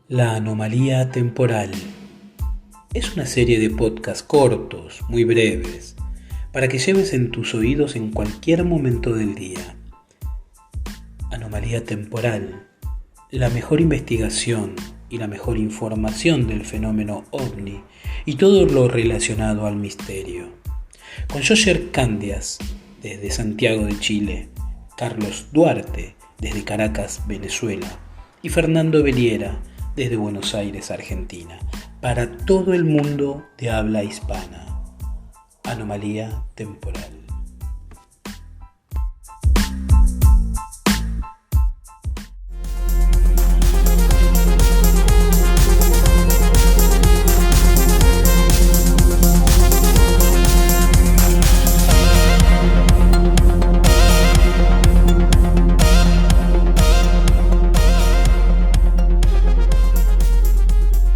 La anomalía temporal es una serie de podcasts cortos, muy breves, para que lleves en tus oídos en cualquier momento del día. Anomalía temporal, la mejor investigación y la mejor información del fenómeno OVNI y todo lo relacionado al misterio. Con Josher Candias, desde Santiago de Chile, Carlos Duarte, desde Caracas, Venezuela, y Fernando Beliera, desde Buenos Aires, Argentina, para todo el mundo de habla hispana. Anomalía temporal.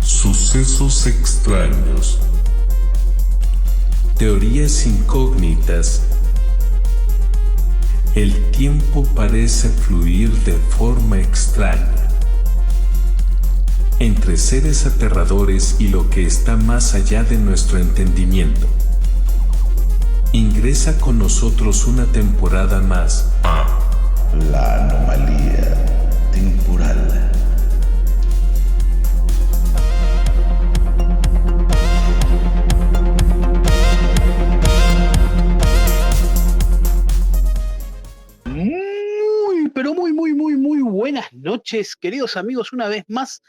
Sucesos extraños, teorías incógnitas. El tiempo parece fluir de forma extraña entre seres aterradores y lo que está más allá de nuestro entendimiento. Ingresa con nosotros una temporada más a La anomalía temporal. Muy buenas noches, queridos amigos. Una vez más,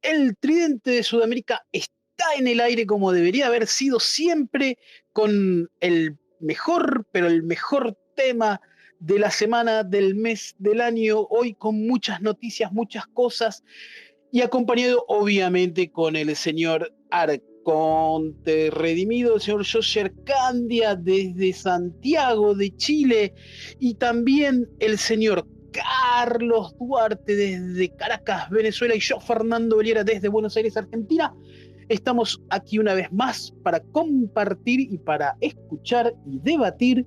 el Tridente de Sudamérica está en el aire como debería haber sido siempre, con el mejor, pero el mejor tema de la semana, del mes, del año, hoy con muchas noticias, muchas cosas, y acompañado obviamente con el señor Arconte Redimido, el señor Josher Candia desde Santiago de Chile, y también el señor Carlos Duarte desde Caracas, Venezuela, y yo, Fernando Beliera, desde Buenos Aires, Argentina. Estamos aquí una vez más para compartir y para escuchar y debatir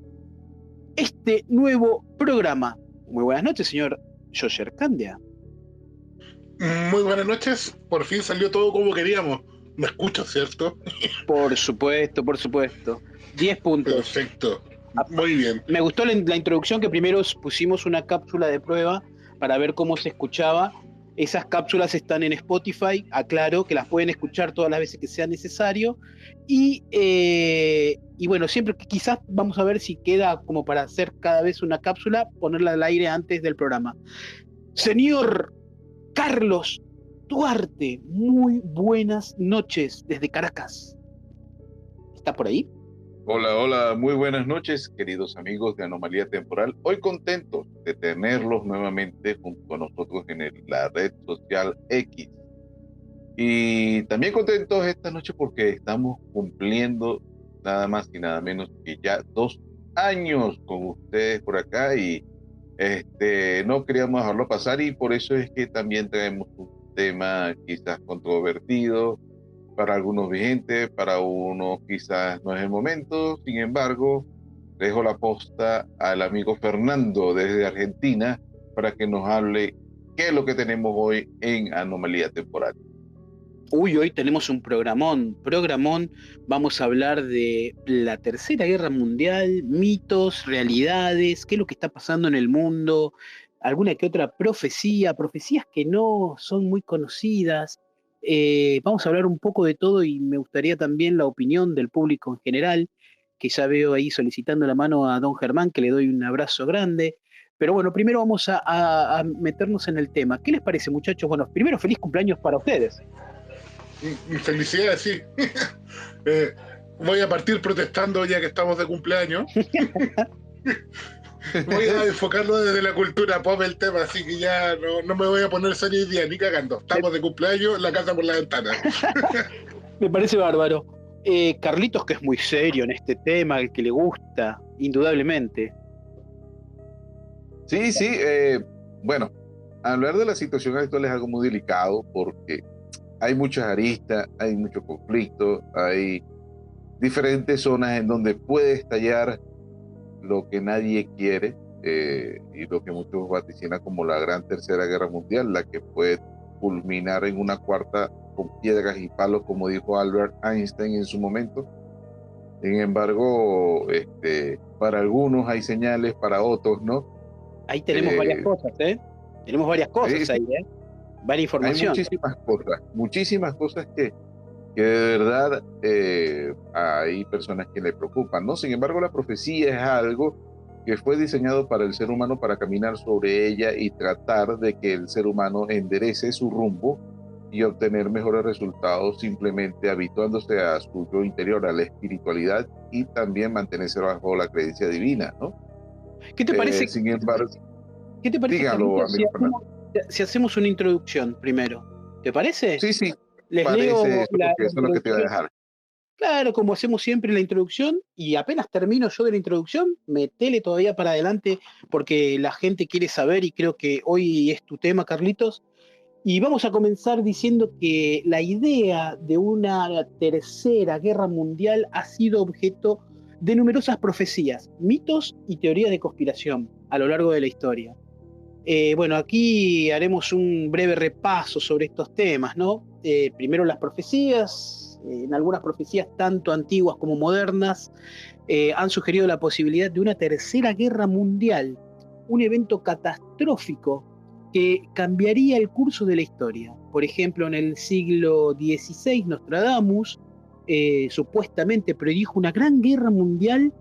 este nuevo programa. Muy buenas noches, señor Josher Candia. Muy buenas noches, por fin salió todo como queríamos. ¿Me escuchas, cierto? Por supuesto, por supuesto. 10 puntos. Perfecto, muy bien. Me gustó la introducción, que primero pusimos una cápsula de prueba para ver cómo se escuchaba. Esas cápsulas están en Spotify, aclaro que las pueden escuchar todas las veces que sea necesario. Y bueno, siempre quizás vamos a ver si queda como para hacer cada vez una cápsula, ponerla al aire antes del programa. Señor Carlos Duarte, muy buenas noches desde Caracas. ¿Está por ahí? Hola, muy buenas noches, queridos amigos de Anomalía Temporal. Hoy contentos de tenerlos nuevamente junto a nosotros en la red social X. Y también contentos esta noche porque estamos cumpliendo nada más y nada menos que ya 2 años con ustedes por acá, y no queríamos dejarlo pasar, y por eso es que también traemos un tema quizás controvertido, para algunos vigente, para unos quizás no es el momento. Sin embargo, dejo la posta al amigo Fernando desde Argentina para que nos hable qué es lo que tenemos hoy en Anomalía Temporal. Hoy tenemos un programón. Vamos a hablar de la Tercera Guerra Mundial, mitos, realidades, qué es lo que está pasando en el mundo, alguna que otra profecías que no son muy conocidas. Vamos a hablar un poco de todo, y me gustaría también la opinión del público en general, que ya veo ahí solicitando la mano a don Germán, que le doy un abrazo grande. Pero bueno, primero vamos a meternos en el tema. ¿Qué les parece, muchachos? Bueno, primero, feliz cumpleaños para ustedes. Felicidades, sí. Voy a partir protestando ya que estamos de cumpleaños. Voy a enfocarlo desde la cultura pop el tema, así que ya no me voy a poner serio hoy día, ni cagando. Estamos de cumpleaños, la casa por la ventana. Me parece bárbaro. Carlitos, que es muy serio en este tema, el que le gusta, indudablemente. Sí, bueno, hablar de la situación actual es algo muy delicado porque hay muchas aristas, hay mucho conflicto, hay diferentes zonas en donde puede estallar lo que nadie quiere, y lo que muchos vaticinan como la Gran Tercera Guerra Mundial, la que puede culminar en una cuarta con piedras y palos, como dijo Albert Einstein en su momento. Sin embargo, para algunos hay señales, para otros no. Ahí tenemos varias cosas, ¿eh? Tenemos varias cosas Sí, ahí, ¿eh? Varia hay información. muchísimas cosas que de verdad hay personas que le preocupan, ¿no? Sin embargo, la profecía es algo que fue diseñado para el ser humano, para caminar sobre ella y tratar de que el ser humano enderece su rumbo y obtener mejores resultados, simplemente habituándose a su yo interior, a la espiritualidad, y también mantenerse bajo la creencia divina, ¿no? ¿Qué te parece? Sin embargo, ¿Qué te parece, dígalo, Carlitos, amigo Fernando. si hacemos una introducción primero? ¿Te parece? Sí, sí, Les parece leo eso, porque la eso es lo que te iba a introducción. dejar. Claro, como hacemos siempre la introducción, y apenas termino yo de la introducción, metele todavía para adelante, porque la gente quiere saber, y creo que hoy es tu tema, Carlitos. Y vamos a comenzar diciendo que la idea de una tercera guerra mundial ha sido objeto de numerosas profecías, mitos y teorías de conspiración a lo largo de la historia. Bueno, aquí haremos un breve repaso sobre estos temas, ¿no? Primero las profecías, en algunas profecías tanto antiguas como modernas, han sugerido la posibilidad de una tercera guerra mundial, un evento catastrófico que cambiaría el curso de la historia. Por ejemplo, en el siglo XVI, Nostradamus supuestamente predijo una gran guerra mundial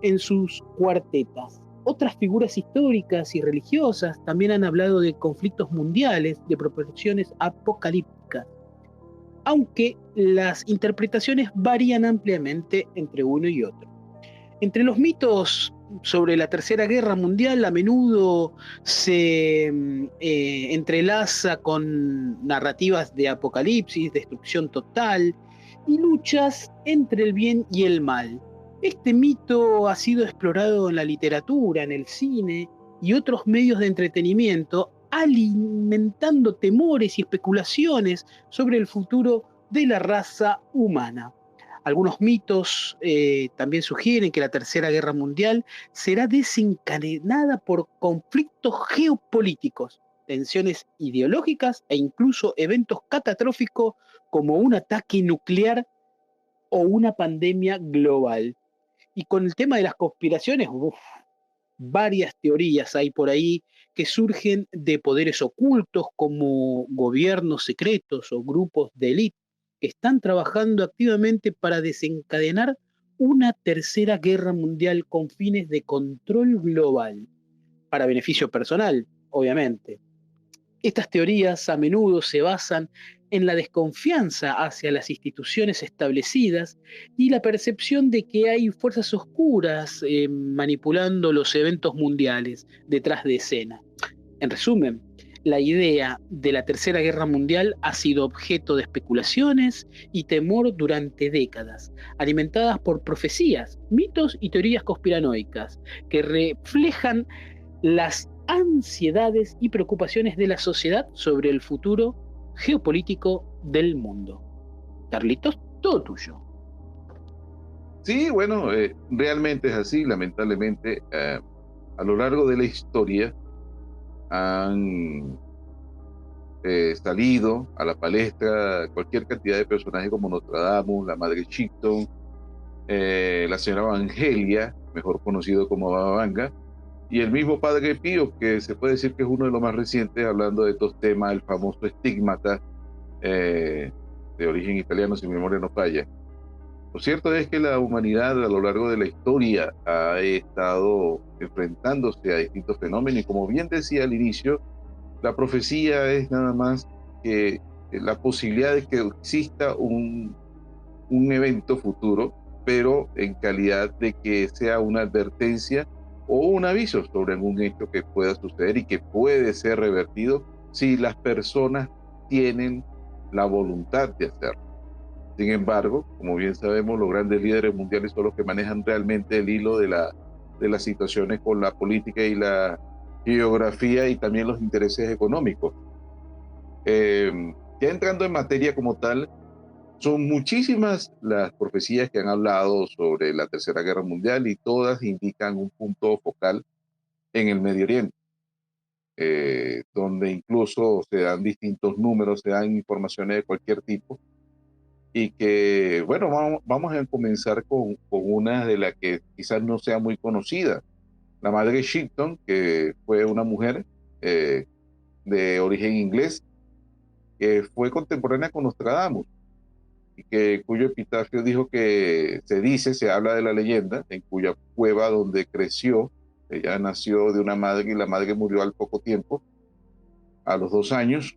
en sus cuartetas. Otras figuras históricas y religiosas también han hablado de conflictos mundiales de proporciones apocalípticas, aunque las interpretaciones varían ampliamente entre uno y otro. Entre los mitos sobre la Tercera Guerra Mundial a menudo se entrelaza con narrativas de apocalipsis, destrucción total y luchas entre el bien y el mal. Este mito ha sido explorado en la literatura, en el cine y otros medios de entretenimiento, alimentando temores y especulaciones sobre el futuro de la raza humana. Algunos mitos también sugieren que la Tercera Guerra Mundial será desencadenada por conflictos geopolíticos, tensiones ideológicas e incluso eventos catastróficos como un ataque nuclear o una pandemia global. Y con el tema de las conspiraciones, varias teorías hay por ahí que surgen de poderes ocultos como gobiernos secretos o grupos de élite que están trabajando activamente para desencadenar una tercera guerra mundial con fines de control global, para beneficio personal, obviamente. Estas teorías a menudo se basan en la desconfianza hacia las instituciones establecidas y la percepción de que hay fuerzas oscuras manipulando los eventos mundiales detrás de escena. En resumen, la idea de la Tercera Guerra Mundial ha sido objeto de especulaciones y temor durante décadas, alimentadas por profecías, mitos y teorías conspiranoicas que reflejan las ansiedades y preocupaciones de la sociedad sobre el futuro geopolítico del mundo. Carlitos, todo tuyo. Sí, bueno, realmente es así. Lamentablemente, a lo largo de la historia han salido a la palestra cualquier cantidad de personajes como Nostradamus, la Madre Chiton, la señora Evangelia, mejor conocido como Baba Vanga, y el mismo Padre Pío, que se puede decir que es uno de los más recientes hablando de estos temas, el famoso estigmata de origen italiano, si mi memoria no falla. Lo cierto es que la humanidad a lo largo de la historia ha estado enfrentándose a distintos fenómenos y, como bien decía al inicio, la profecía es nada más que la posibilidad de que exista un evento futuro, pero en calidad de que sea una advertencia o un aviso sobre algún hecho que pueda suceder y que puede ser revertido si las personas tienen la voluntad de hacerlo. Sin embargo, como bien sabemos, los grandes líderes mundiales son los que manejan realmente el hilo de las situaciones con la política y la geografía y también los intereses económicos. Ya entrando en materia como tal, son muchísimas las profecías que han hablado sobre la Tercera Guerra Mundial y todas indican un punto focal en el Medio Oriente. donde incluso se dan distintos números, se dan informaciones de cualquier tipo, y que, bueno, vamos a comenzar con una de las que quizás no sea muy conocida, la madre Shipton, que fue una mujer de origen inglés, que fue contemporánea con Nostradamus, y cuyo epitafio dijo que se habla de la leyenda, en cuya cueva donde creció, ella nació de una madre y la madre murió al poco tiempo, a los 2 años,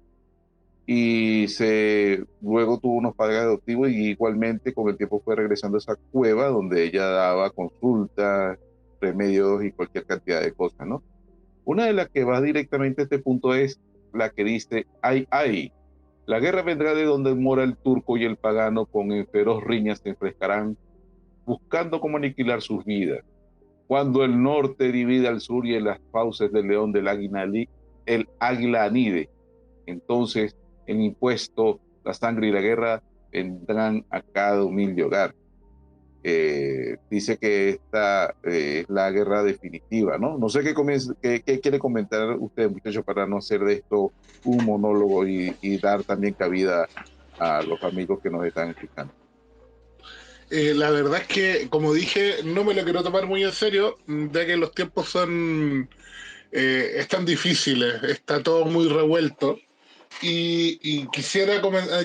y luego tuvo unos padres adoptivos y igualmente con el tiempo fue regresando a esa cueva donde ella daba consultas, remedios y cualquier cantidad de cosas, ¿no? Una de las que va directamente a este punto es la que dice, ay, la guerra vendrá de donde mora el turco y el pagano, con feroz riñas se enfrescarán, buscando cómo aniquilar sus vidas. Cuando el norte divide al sur y en las fauces del león del el águila anide, entonces el impuesto, la sangre y la guerra vendrán a cada humilde hogar. Dice que esta es la guerra definitiva, ¿no? No sé qué quiere comentar usted, muchachos, para no hacer de esto un monólogo y dar también cabida a los amigos que nos están escuchando. La verdad es que, como dije, no me lo quiero tomar muy en serio, ya que los tiempos están difíciles, está todo muy revuelto. Y quisiera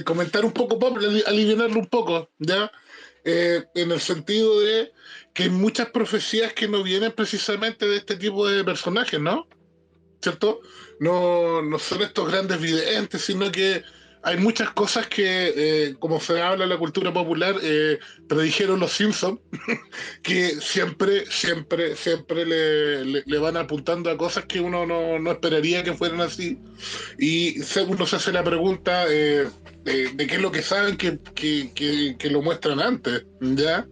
comentar un poco, aliviarlo un poco, ¿ya? En el sentido de que hay muchas profecías que no vienen precisamente de este tipo de personajes, ¿no? ¿Cierto? No son estos grandes videntes, sino que hay muchas cosas que, como se habla en la cultura popular, predijeron los Simpsons, que siempre le van apuntando a cosas que uno no esperaría que fueran así. Y uno se hace la pregunta de qué es lo que saben que lo muestran antes, ¿ya?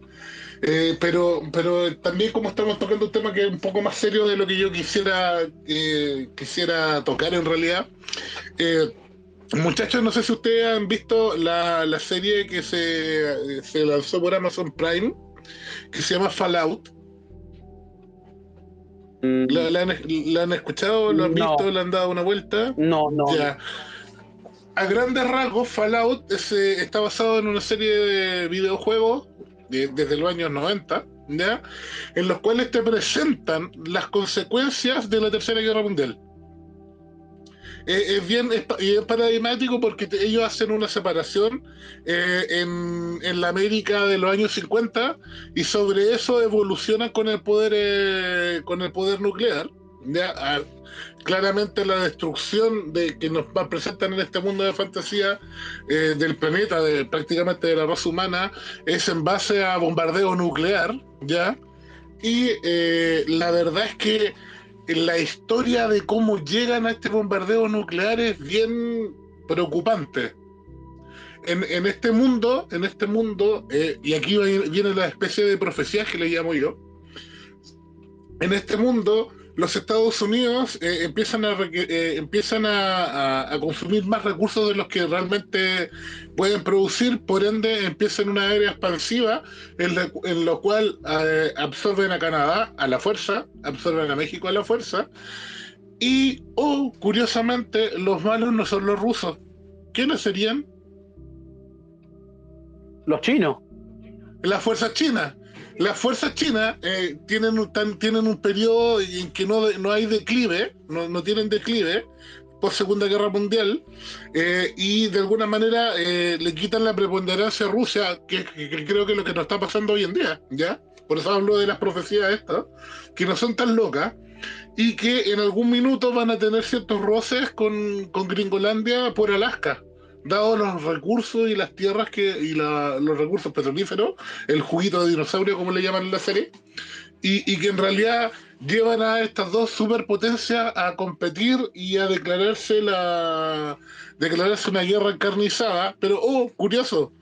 Pero también, como estamos tocando un tema que es un poco más serio de lo que yo quisiera tocar en realidad, muchachos, no sé si ustedes han visto la serie que se lanzó por Amazon Prime, que se llama Fallout. ¿La han escuchado? ¿Lo han visto? ¿Le han dado una vuelta? No. Ya. A grandes rasgos, Fallout está basado en una serie de videojuegos desde los años 90, ¿ya? En los cuales te presentan las consecuencias de la Tercera Guerra Mundial. Es paradigmático porque ellos hacen una separación en la América de los años 50 y sobre eso evolucionan con el poder nuclear. ¿Ya? Claramente la destrucción que nos presentan en este mundo de fantasía del planeta, prácticamente de la raza humana, es en base a bombardeo nuclear, ¿ya? Y la verdad es que la historia de cómo llegan a este bombardeo nuclear es bien preocupante. En este mundo, y aquí viene la especie de profecías que le llamo yo, en este mundo los Estados Unidos empiezan a consumir más recursos de los que realmente pueden producir, por ende empiezan una era expansiva en lo cual absorben a Canadá a la fuerza, absorben a México a la fuerza, y curiosamente los malos no son los rusos. ¿Quiénes serían? Los chinos. Las fuerzas chinas. Las fuerzas chinas tienen un periodo en que no hay declive, no tienen declive, post Segunda Guerra Mundial, y de alguna manera le quitan la preponderancia a Rusia, que creo que es lo que nos está pasando hoy en día, ¿ya? Por eso hablo de las profecías estas, que no son tan locas, y que en algún minuto van a tener ciertos roces con Gringolandia por Alaska, dados los recursos y las tierras los recursos petrolíferos, el juguito de dinosaurio, como le llaman en la serie, y que en realidad llevan a estas dos superpotencias a competir y a declararse una guerra encarnizada. Pero, curioso,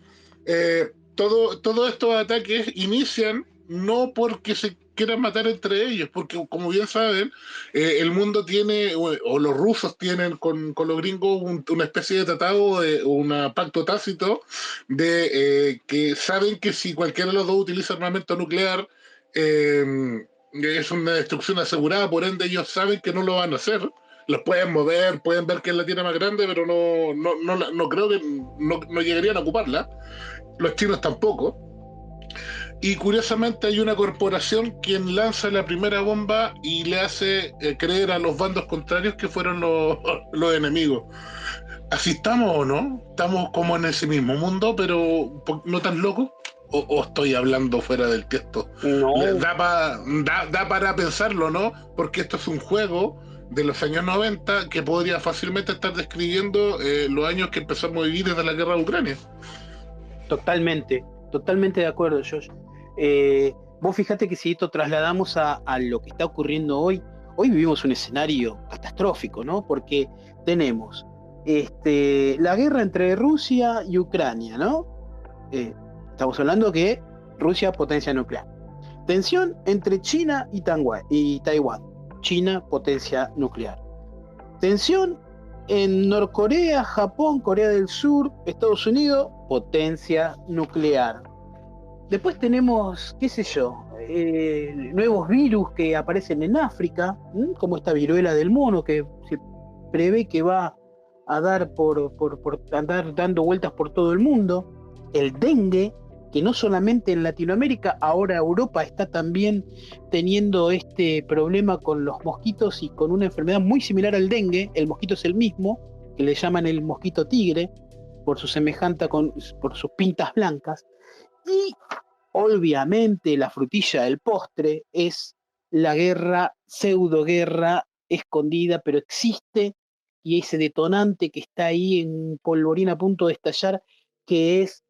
todos estos ataques inician no porque se quieran matar entre ellos, porque como bien saben, el mundo tiene, o los rusos tienen con los gringos una especie de tratado, un pacto tácito, de que saben que si cualquiera de los dos utiliza armamento nuclear, es una destrucción asegurada, por ende ellos saben que no lo van a hacer, los pueden mover, pueden ver quién la tiene más grande, pero no creo que no llegarían a ocuparla. Los chinos tampoco. Y curiosamente hay una corporación quien lanza la primera bomba y le hace creer a los bandos contrarios que fueron los enemigos. ¿Así estamos o no? ¿Estamos como en ese mismo mundo, pero no tan locos? ¿O estoy hablando fuera del texto? No. Da para pensarlo, ¿no? Porque esto es un juego de los años 90 que podría fácilmente estar describiendo los años que empezamos a vivir desde la guerra de Ucrania. Totalmente de acuerdo, Josh. Vos fíjate que si esto trasladamos a lo que está ocurriendo hoy vivimos un escenario catastrófico, ¿no? Porque tenemos la guerra entre Rusia y Ucrania, ¿no? Estamos hablando que Rusia potencia nuclear. Tensión entre China y Taiwán. China potencia nuclear. Tensión en Norcorea, Japón, Corea del Sur, Estados Unidos, potencia nuclear. Después tenemos, qué sé yo, nuevos virus que aparecen en África, como esta viruela del mono que se prevé que va a dar por andar dando vueltas por todo el mundo. El dengue, que no solamente en Latinoamérica, ahora Europa está también teniendo este problema con los mosquitos y con una enfermedad muy similar al dengue. El mosquito es el mismo, que le llaman el mosquito tigre, por su semejanza por sus pintas blancas. Y obviamente la frutilla del postre es la guerra, pseudo-guerra escondida, pero existe, y ese detonante que está ahí en polvorín a punto de estallar, que es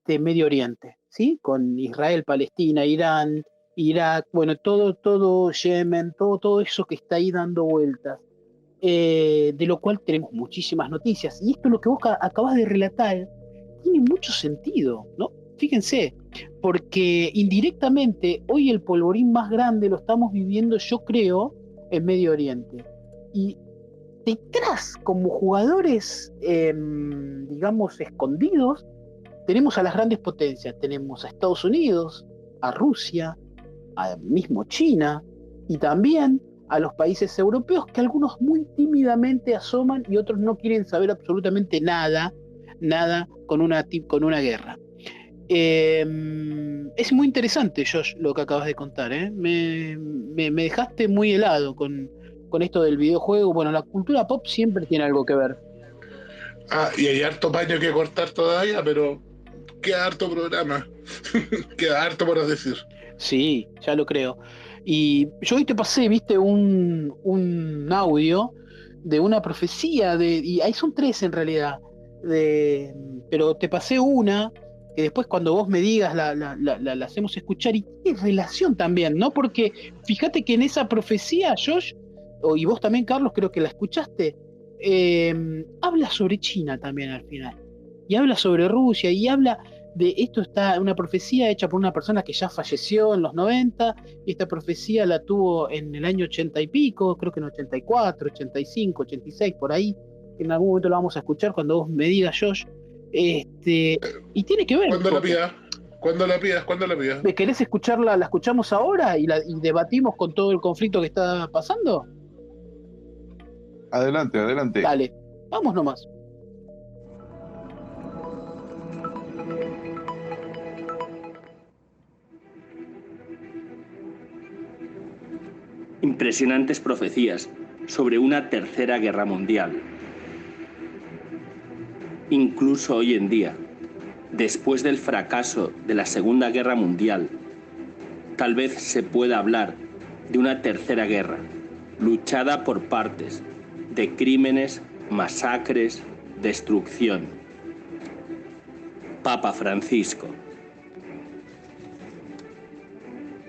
Medio Oriente, ¿sí? Con Israel, Palestina, Irán, Irak, bueno, todo Yemen, todo eso que está ahí dando vueltas, de lo cual tenemos muchísimas noticias. Y esto, lo que vos acabas de relatar, tiene mucho sentido, ¿no? Fíjense, porque indirectamente hoy el polvorín más grande lo estamos viviendo, yo creo, en Medio Oriente. Y detrás, como jugadores, digamos, escondidos, tenemos a las grandes potencias. Tenemos a Estados Unidos, a Rusia, a mismo China, y también a los países europeos, que algunos muy tímidamente asoman y otros no quieren saber absolutamente nada con una guerra. Es muy interesante, Josh, lo que acabas de contar, ¿eh? Me dejaste muy helado con esto del videojuego. Bueno, la cultura pop siempre tiene algo que ver. Y hay harto paño que cortar todavía, pero queda harto programa. Queda harto por decir. Sí, ya lo creo. Y yo hoy te pasé, viste, un audio de una profecía, y ahí son 3 en realidad, pero te pasé una que después, cuando vos me digas, la hacemos escuchar, y tiene relación también, ¿no? Porque fíjate que en esa profecía, Josh, y vos también, Carlos, creo que la escuchaste, habla sobre China también al final, y habla sobre Rusia, y habla de esto. Está una profecía hecha por una persona que ya falleció en los 90, y esta profecía la tuvo en el año 80 y pico, creo que en 84, 85, 86, por ahí, que en algún momento lo vamos a escuchar cuando vos me digas, Josh. Y tiene que ver. Cuando la pidas. ¿Querés escucharla? ¿La escuchamos ahora y debatimos con todo el conflicto que está pasando? Adelante. Dale, vamos nomás. Impresionantes profecías sobre una tercera guerra mundial. Incluso hoy en día, después del fracaso de la Segunda Guerra Mundial, tal vez se pueda hablar de una tercera guerra, luchada por partes, de crímenes, masacres, destrucción. Papa Francisco.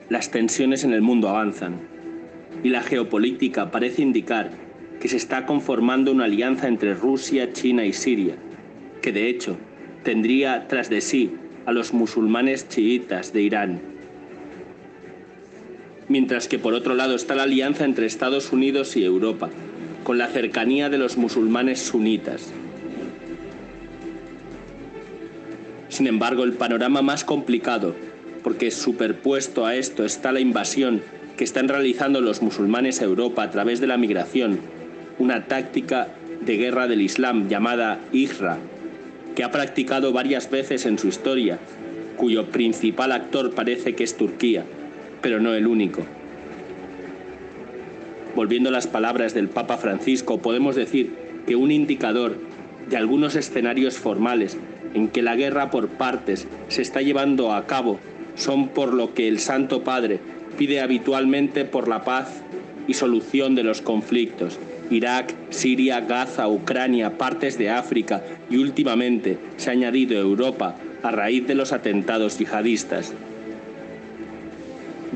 Las tensiones en el mundo avanzan, y la geopolítica parece indicar que se está conformando una alianza entre Rusia, China y Siria, que de hecho tendría tras de sí a los musulmanes chiitas de Irán. Mientras que por otro lado está la alianza entre Estados Unidos y Europa, con la cercanía de los musulmanes sunitas. Sin embargo, el panorama más complicado, porque superpuesto a esto está la invasión que están realizando los musulmanes a Europa a través de la migración, una táctica de guerra del Islam llamada Hijra, que ha practicado varias veces en su historia, cuyo principal actor parece que es Turquía, pero no el único. Volviendo a las palabras del Papa Francisco, podemos decir que un indicador de algunos escenarios formales en que la guerra por partes se está llevando a cabo son por lo que el Santo Padre pide habitualmente por la paz y solución de los conflictos: Irak, Siria, Gaza, Ucrania, partes de África y últimamente se ha añadido Europa a raíz de los atentados yihadistas.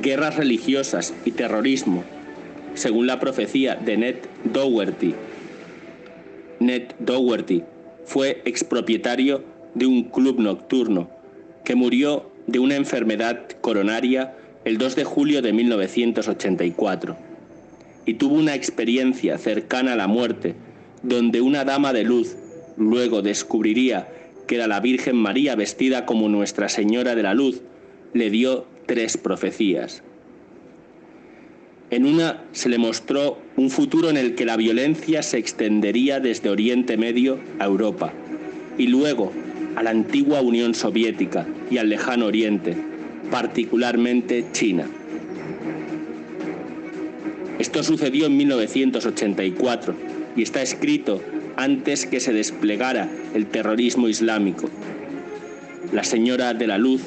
Guerras religiosas y terrorismo, según la profecía de Ned Dougherty. Ned Dougherty fue expropietario de un club nocturno que murió de una enfermedad coronaria el 2 de julio de 1984 y tuvo una experiencia cercana a la muerte donde una dama de luz luego descubriría que era la Virgen María vestida como Nuestra Señora de la Luz. Le dio 3 profecías. En una se le mostró un futuro en el que la violencia se extendería desde Oriente Medio a Europa y luego a la antigua Unión Soviética y al lejano Oriente, particularmente China. Esto sucedió en 1984 y está escrito antes que se desplegara el terrorismo islámico. La Señora de la Luz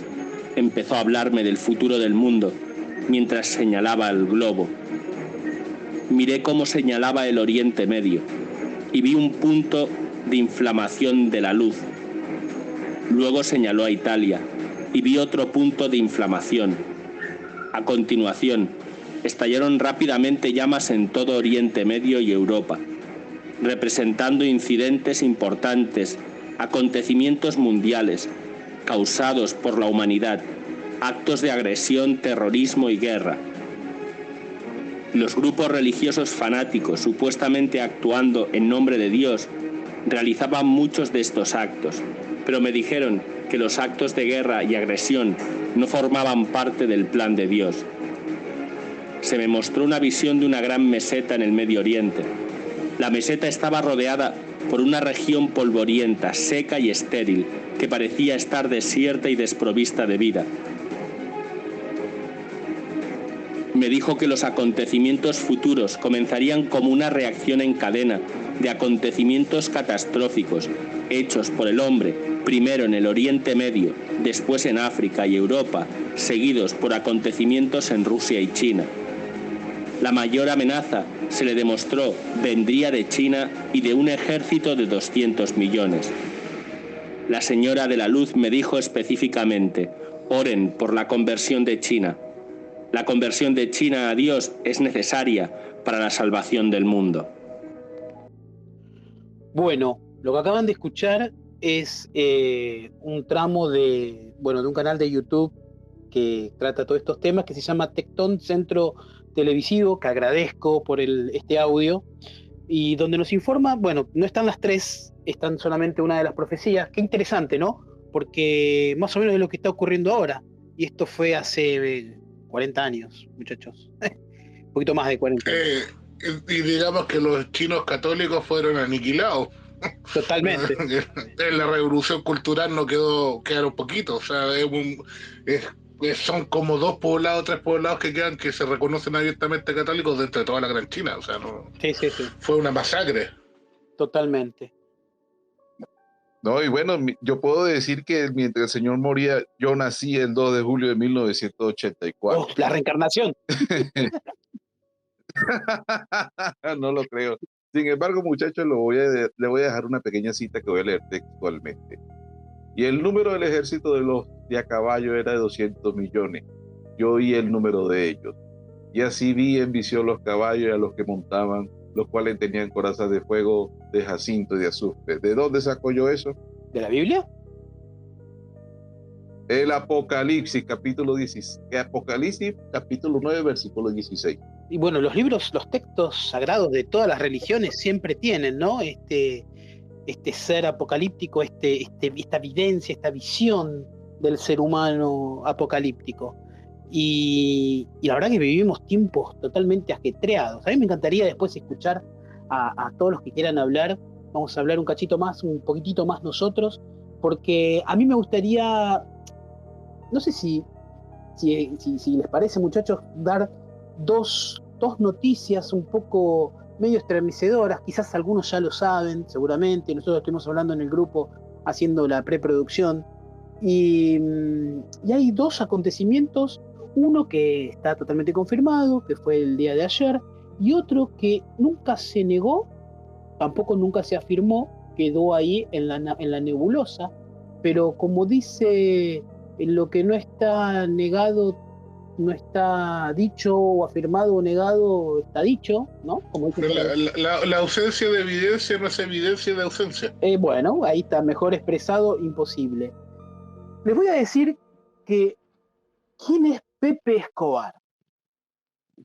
empezó a hablarme del futuro del mundo mientras señalaba el globo. Miré cómo señalaba el Oriente Medio y vi un punto de inflamación de la luz. Luego señaló a Italia y vi otro punto de inflamación. A continuación, estallaron rápidamente llamas en todo Oriente Medio y Europa, representando incidentes importantes, acontecimientos mundiales, causados por la humanidad, actos de agresión, terrorismo y guerra. Los grupos religiosos fanáticos, supuestamente actuando en nombre de Dios, realizaban muchos de estos actos, pero me dijeron que los actos de guerra y agresión no formaban parte del plan de Dios. Se me mostró una visión de una gran meseta en el Medio Oriente. La meseta estaba rodeada por una región polvorienta, seca y estéril, que parecía estar desierta y desprovista de vida. Me dijo que los acontecimientos futuros comenzarían como una reacción en cadena de acontecimientos catastróficos hechos por el hombre, primero en el Oriente Medio, después en África y Europa, seguidos por acontecimientos en Rusia y China. La mayor amenaza, se le demostró, vendría de China y de un ejército de 200 millones. La Señora de la Luz me dijo específicamente: oren por la conversión de China. La conversión de China a Dios es necesaria para la salvación del mundo. Bueno, lo que acaban de escuchar es un tramo de un canal de YouTube que trata todos estos temas, que se llama Tectón Centro Televisivo, que agradezco por este audio, y donde nos informa, no están las 3, están solamente una de las profecías. Qué interesante, ¿no? Porque más o menos es lo que está ocurriendo ahora, y esto fue hace 40 años, muchachos. Un poquito más de 40 años. Y digamos que los chinos católicos fueron aniquilados. Totalmente. En la revolución cultural quedaron poquitos. O sea, son como 2 poblados, 3 poblados que quedan, que se reconocen abiertamente católicos dentro de toda la Gran China. O sea, sí. Fue una masacre. Totalmente. No, y bueno, yo puedo decir que mientras el Señor moría, yo nací el 2 de julio de 1984. La reencarnación. No lo creo. Sin embargo, muchachos, le voy a dejar una pequeña cita que voy a leer textualmente. Y el número del ejército de los de a caballo era de 200 millones. Yo oí el número de ellos. Y así vi en visión los caballos y a los que montaban, los cuales tenían corazas de fuego, de jacinto y de azufre. ¿De dónde saco yo eso? ¿De la Biblia? El Apocalipsis, capítulo 9, versículo 16. Y bueno, los libros, los textos sagrados de todas las religiones siempre tienen, ¿no? Este ser apocalíptico, esta evidencia, esta visión del ser humano apocalíptico. Y la verdad que vivimos tiempos totalmente ajetreados. A mí me encantaría después escuchar a todos los que quieran hablar. Vamos a hablar un cachito más, un poquitito más nosotros, porque a mí me gustaría, no sé si les parece, muchachos, dar dos noticias un poco medio estremecedoras. Quizás algunos ya lo saben, seguramente. Nosotros estuvimos hablando en el grupo haciendo la preproducción. Y hay dos acontecimientos, uno que está totalmente confirmado, que fue el día de ayer, y otro que nunca se negó, tampoco nunca se afirmó, quedó ahí en la nebulosa, pero como dice, lo que no está negado, no está dicho o afirmado o negado, está dicho, ¿no? Como dice la ausencia de evidencia no es evidencia de ausencia. Bueno, ahí está, mejor expresado, imposible. Les voy a decir que ¿quién es Pepe Escobar?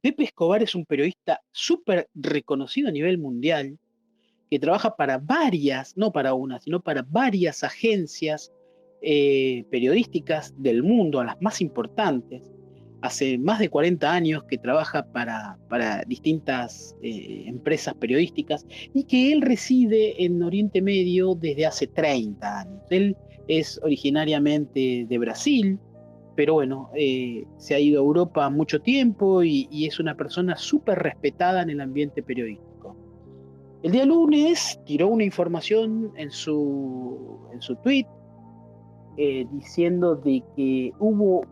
Pepe Escobar es un periodista súper reconocido a nivel mundial, que trabaja para varias, no para una, sino para varias agencias periodísticas del mundo, a las más importantes. Hace más de 40 años que trabaja para distintas empresas periodísticas, y que él reside en Oriente Medio desde hace 30 años. Él es originariamente de Brasil, pero bueno, se ha ido a Europa mucho tiempo y es una persona súper respetada en el ambiente periodístico. El día lunes tiró una información en su tweet diciendo de que hubo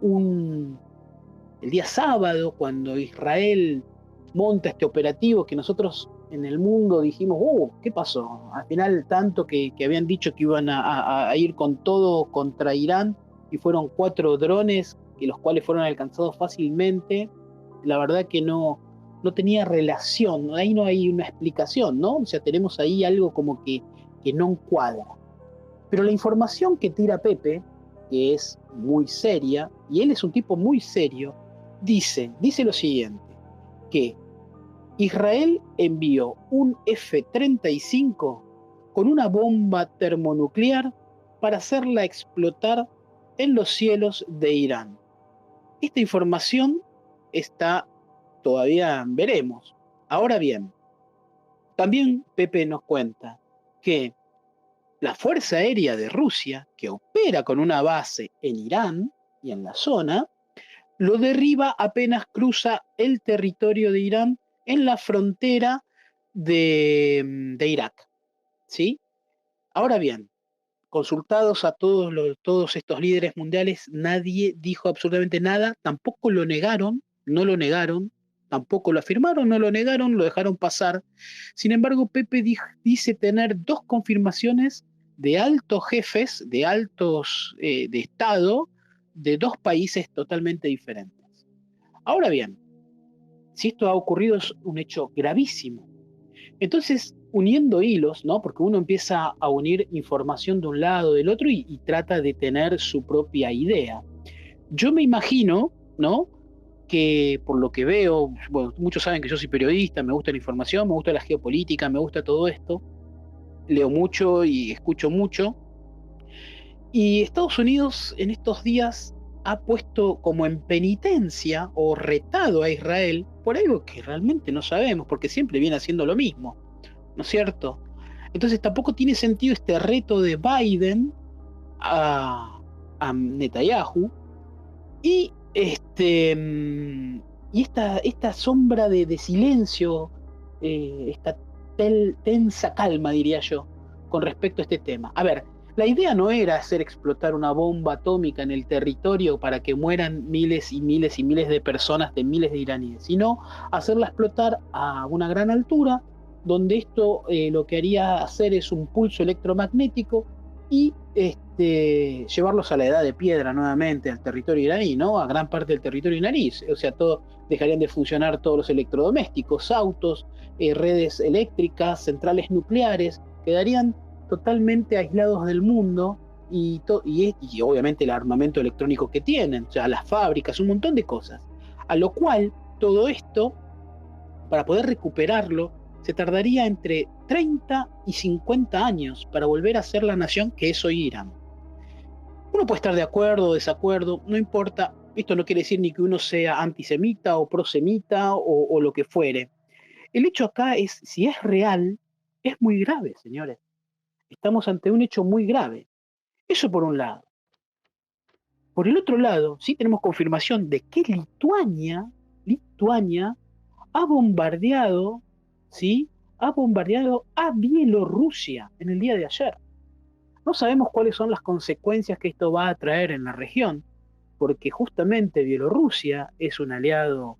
el día sábado, cuando Israel monta este operativo que nosotros en el mundo dijimos, ¿qué pasó? Al final, tanto que habían dicho que iban a ir con todo contra Irán, y fueron 4 drones, que los cuales fueron alcanzados fácilmente. La verdad que no tenía relación, ahí no hay una explicación, ¿no? O sea, tenemos ahí algo como que no encuadra. Pero la información que tira Pepe, que es muy seria, y él es un tipo muy serio, dice lo siguiente, que Israel envió un F-35 con una bomba termonuclear para hacerla explotar en los cielos de Irán. Esta información está todavía, veremos. Ahora bien, también Pepe nos cuenta que la Fuerza Aérea de Rusia, que opera con una base en Irán y en la zona, lo derriba apenas cruza el territorio de Irán en la frontera de Irak, ¿sí? Ahora bien, consultados a todos estos líderes mundiales, nadie dijo absolutamente nada, tampoco lo negaron, no lo negaron, tampoco lo afirmaron, no lo negaron, lo dejaron pasar. Sin embargo, Pepe dice tener 2 confirmaciones de altos jefes, de altos de Estado, de 2 países totalmente diferentes. Ahora bien, si esto ha ocurrido, es un hecho gravísimo. Entonces, uniendo hilos, ¿no? Porque uno empieza a unir información de un lado, del otro, y trata de tener su propia idea. Yo me imagino, ¿no?, que por lo que veo, bueno, muchos saben que yo soy periodista, me gusta la información, me gusta la geopolítica, me gusta todo esto, leo mucho y escucho mucho, y Estados Unidos en estos días ha puesto como en penitencia o retado a Israel por algo que realmente no sabemos, porque siempre viene haciendo lo mismo, ¿no es cierto? Entonces tampoco tiene sentido este reto de Biden a Netanyahu, y esta sombra de silencio, esta tensa calma, diría yo, con respecto a este tema. A ver, la idea no era hacer explotar una bomba atómica en el territorio para que mueran miles y miles y miles de personas, de miles de iraníes, sino hacerla explotar a una gran altura, donde esto lo que haría hacer es un pulso electromagnético y llevarlos a la edad de piedra nuevamente, al territorio iraní, ¿no? A gran parte del territorio iraní. O sea, dejarían de funcionar todos los electrodomésticos, autos, redes eléctricas, centrales nucleares, quedarían totalmente aislados del mundo, y obviamente el armamento electrónico que tienen, o sea, las fábricas, un montón de cosas. A lo cual, todo esto, para poder recuperarlo, se tardaría entre 30 y 50 años para volver a ser la nación que es hoy Irán. Uno puede estar de acuerdo o desacuerdo, no importa. Esto no quiere decir ni que uno sea antisemita o prosemita o lo que fuere. El hecho acá es, si es real, es muy grave, señores. Estamos ante un hecho muy grave. Eso por un lado. Por el otro lado, sí tenemos confirmación de que Lituania ha bombardeado, ¿sí? Ha bombardeado a Bielorrusia en el día de ayer. No sabemos cuáles son las consecuencias que esto va a traer en la región, porque justamente Bielorrusia es un aliado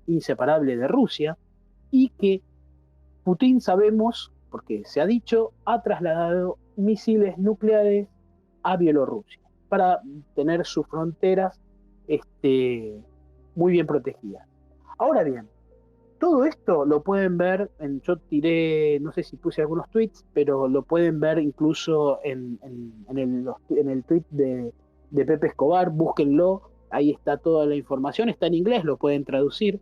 inseparable de Rusia y que Putin, sabemos, porque se ha dicho, ha trasladado misiles nucleares a Bielorrusia para tener sus fronteras muy bien protegidas. Ahora bien, todo esto lo pueden ver, yo tiré, no sé si puse algunos tweets, pero lo pueden ver incluso en el tweet de Pepe Escobar, búsquenlo, ahí está toda la información, está en inglés, lo pueden traducir.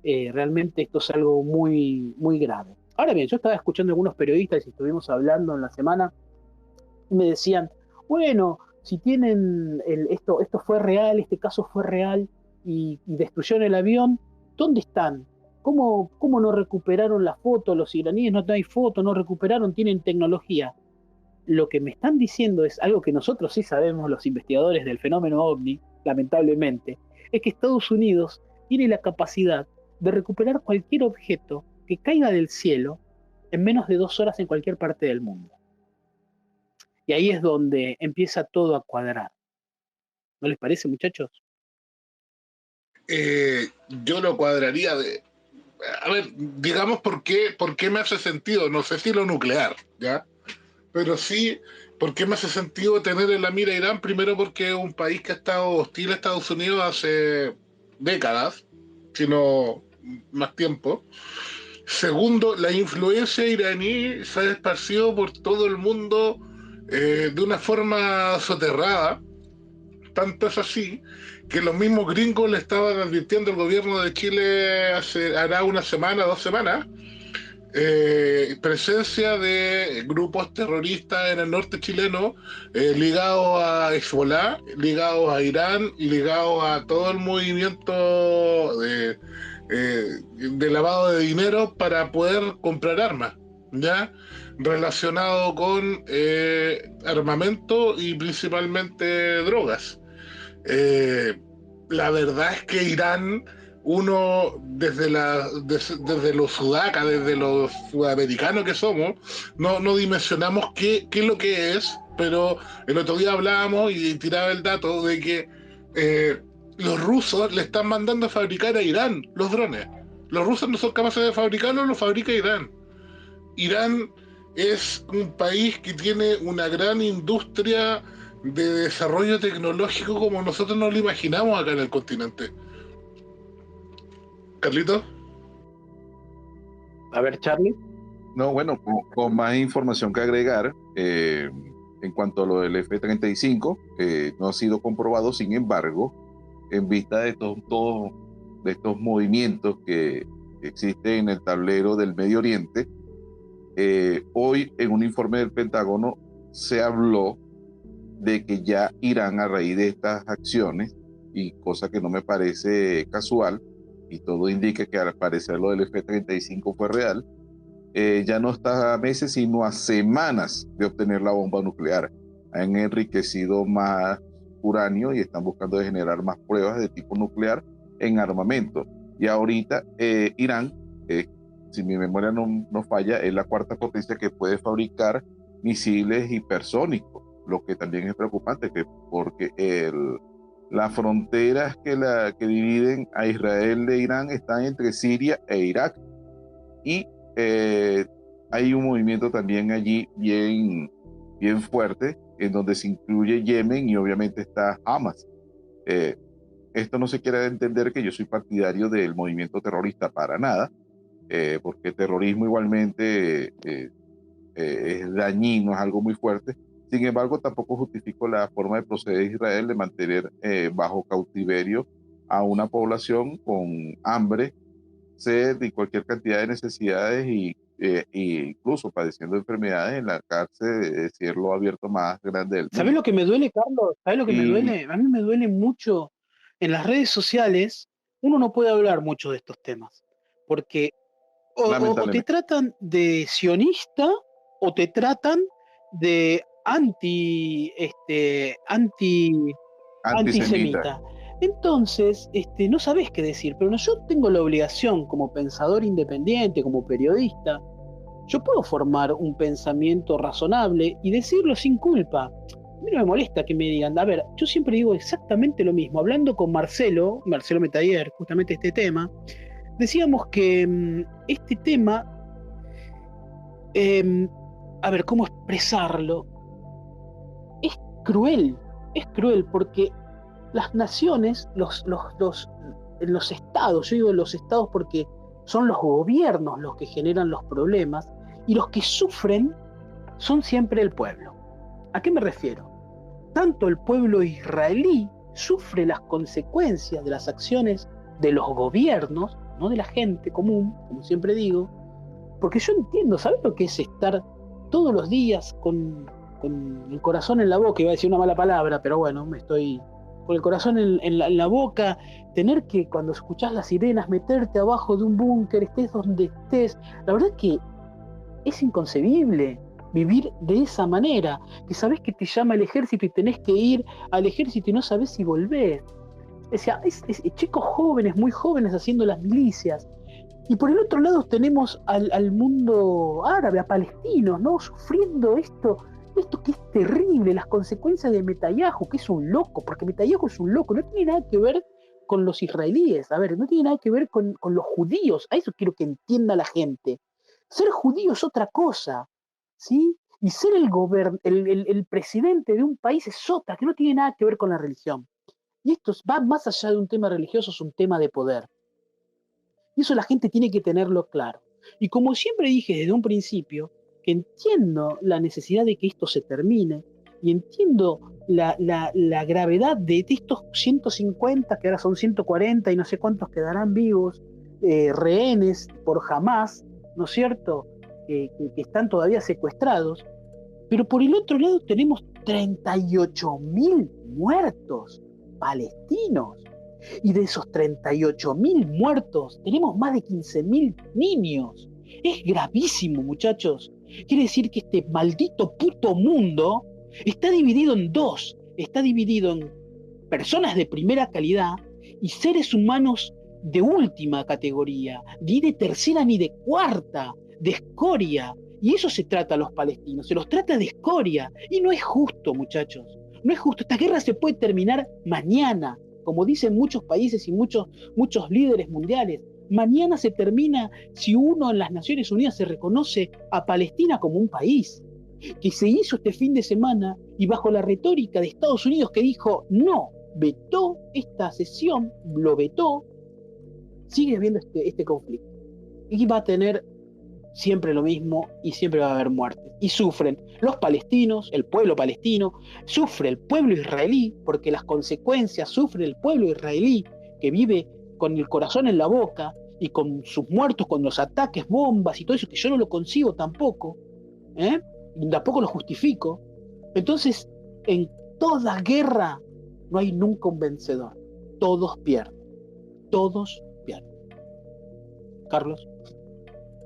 Realmente esto es algo muy, muy grave. Ahora bien, yo estaba escuchando a algunos periodistas y estuvimos hablando en la semana y me decían, bueno, si tienen esto fue real, este caso fue real y destruyeron el avión, ¿dónde están? ¿Cómo no recuperaron la foto? Los iraníes no hay foto, no recuperaron, tienen tecnología. Lo que me están diciendo es algo que nosotros sí sabemos, los investigadores del fenómeno OVNI, lamentablemente, es que Estados Unidos tiene la capacidad de recuperar cualquier objeto que caiga del cielo en menos de 2 horas en cualquier parte del mundo. Y ahí es donde empieza todo a cuadrar. ¿No les parece, muchachos? Yo lo cuadraría de... A ver, digamos por qué me hace sentido, no sé si lo nuclear, ¿ya? Pero sí, ¿por qué me hace sentido tener en la mira a Irán? Primero porque es un país que ha estado hostil a Estados Unidos hace décadas, si no más tiempo. Segundo, la influencia iraní se ha esparcido por todo el mundo de una forma soterrada. Tanto es así que los mismos gringos le estaban advirtiendo al gobierno de Chile hará una semana, 2 semanas, presencia de grupos terroristas en el norte chileno ligados a Hezbollah, ligados a Irán y ligados a todo el movimiento de lavado de dinero para poder comprar armas, ¿ya? Relacionado con armamento y principalmente drogas. La verdad es que Irán, uno desde los sudacas, desde los sudamericanos que somos, no dimensionamos qué es lo que es, pero el otro día hablábamos y tiraba el dato de que los rusos le están mandando a fabricar a Irán los drones. Los rusos no son capaces de fabricarlos, los fabrica Irán. Irán es un país que tiene una gran industria de desarrollo tecnológico como nosotros no lo imaginamos acá en el continente. ¿Carlito? A ver, Charlie. No, bueno, con más información que agregar, en cuanto a lo del F-35, no ha sido comprobado, sin embargo, en vista de todos estos movimientos que existen en el tablero del Medio Oriente, hoy en un informe del Pentágono se habló de que ya Irán, a raíz de estas acciones, y cosa que no me parece casual, y todo indica que al parecer lo del F-35 fue real, ya no está a meses sino a semanas de obtener la bomba nuclear. Han enriquecido más uranio y están buscando generar más pruebas de tipo nuclear en armamento. Y ahorita Irán, si mi memoria no falla, es la 4ª potencia que puede fabricar misiles hipersónicos, lo que también es preocupante, porque las fronteras que dividen a Israel de Irán están entre Siria e Irak, y hay un movimiento también allí bien fuerte, en donde se incluye Yemen y obviamente está Hamas. Esto no se quiere entender que yo soy partidario del movimiento terrorista, para nada, porque el terrorismo igualmente es dañino, es algo muy fuerte. Sin embargo, tampoco justifico la forma de proceder de Israel de mantener bajo cautiverio a una población con hambre, sed y cualquier cantidad de necesidades, y incluso padeciendo enfermedades en la cárcel de cielo abierto más grande del mundo. ¿Sabes lo que me duele, Carlos? ¿Sabes lo que me duele? A mí me duele mucho. En las redes sociales uno no puede hablar mucho de estos temas, porque O te lamentablemente. tratan de sionista o te tratan de Antisemita. antisemita. Entonces, no sabés qué decir, pero yo tengo la obligación como pensador independiente, como periodista, yo puedo formar un pensamiento razonable y decirlo sin culpa. A mí no me molesta que me digan, a ver, yo siempre digo exactamente lo mismo. Hablando con Marcelo Metayer, justamente este tema, decíamos que este tema, a ver, ¿cómo expresarlo? Es cruel porque las naciones, en los estados, yo digo en los estados porque son los gobiernos los que generan los problemas y los que sufren son siempre el pueblo. ¿A qué me refiero? Tanto el pueblo israelí sufre las consecuencias de las acciones de los gobiernos, no de la gente común, como siempre digo, porque yo entiendo, ¿sabes lo que es estar todos los días con el corazón en la boca? Iba a decir una mala palabra, pero bueno, me estoy con el corazón en la boca, tener que, cuando escuchás las sirenas, meterte abajo de un búnker, estés donde estés. La verdad es que es inconcebible vivir de esa manera, que sabés que te llama el ejército y tenés que ir al ejército y no sabés si volvés. O sea, es chicos jóvenes, muy jóvenes, haciendo las milicias. Y por el otro lado tenemos al mundo árabe, a palestinos, ¿no? Sufriendo esto que es terrible, las consecuencias de Netanyahu, que es un loco, porque Netanyahu es un loco, no tiene nada que ver con los israelíes, a ver, no tiene nada que ver con los judíos, a eso quiero que entienda la gente. Ser judío es otra cosa, ¿sí? Y ser el presidente de un país es otra, que no tiene nada que ver con la religión. Y esto va más allá de un tema religioso, es un tema de poder. Y eso la gente tiene que tenerlo claro. Y como siempre dije desde un principio, que entiendo la necesidad de que esto se termine y entiendo la gravedad de estos 150, que ahora son 140 y no sé cuántos quedarán vivos, rehenes por Hamás, ¿no es cierto?, que están todavía secuestrados. Pero por el otro lado tenemos 38.000 muertos palestinos. Y de esos 38.000 muertos, tenemos más de 15.000 niños. Es gravísimo, muchachos. Quiere decir que este maldito puto mundo está dividido en dos. Está dividido en personas de primera calidad y seres humanos de última categoría, ni de tercera ni de cuarta, de escoria. Y eso se trata a los palestinos, se los trata de escoria. Y no es justo, muchachos. No es justo. Esta guerra se puede terminar mañana, como dicen muchos países y muchos líderes mundiales. Mañana se termina si uno en las Naciones Unidas se reconoce a Palestina como un país, que se hizo este fin de semana y bajo la retórica de Estados Unidos que dijo no, vetó esta sesión, lo vetó, sigue habiendo este conflicto. Y va a tener siempre lo mismo y siempre va a haber muertes. Y sufren los palestinos, el pueblo palestino, sufre el pueblo israelí, porque las consecuencias sufre el pueblo israelí, que vive con el corazón en la boca y con sus muertos, con los ataques, bombas y todo eso, que yo no lo concibo tampoco, tampoco lo justifico. Entonces, en toda guerra no hay nunca un vencedor. Todos pierden. Todos pierden. Carlos.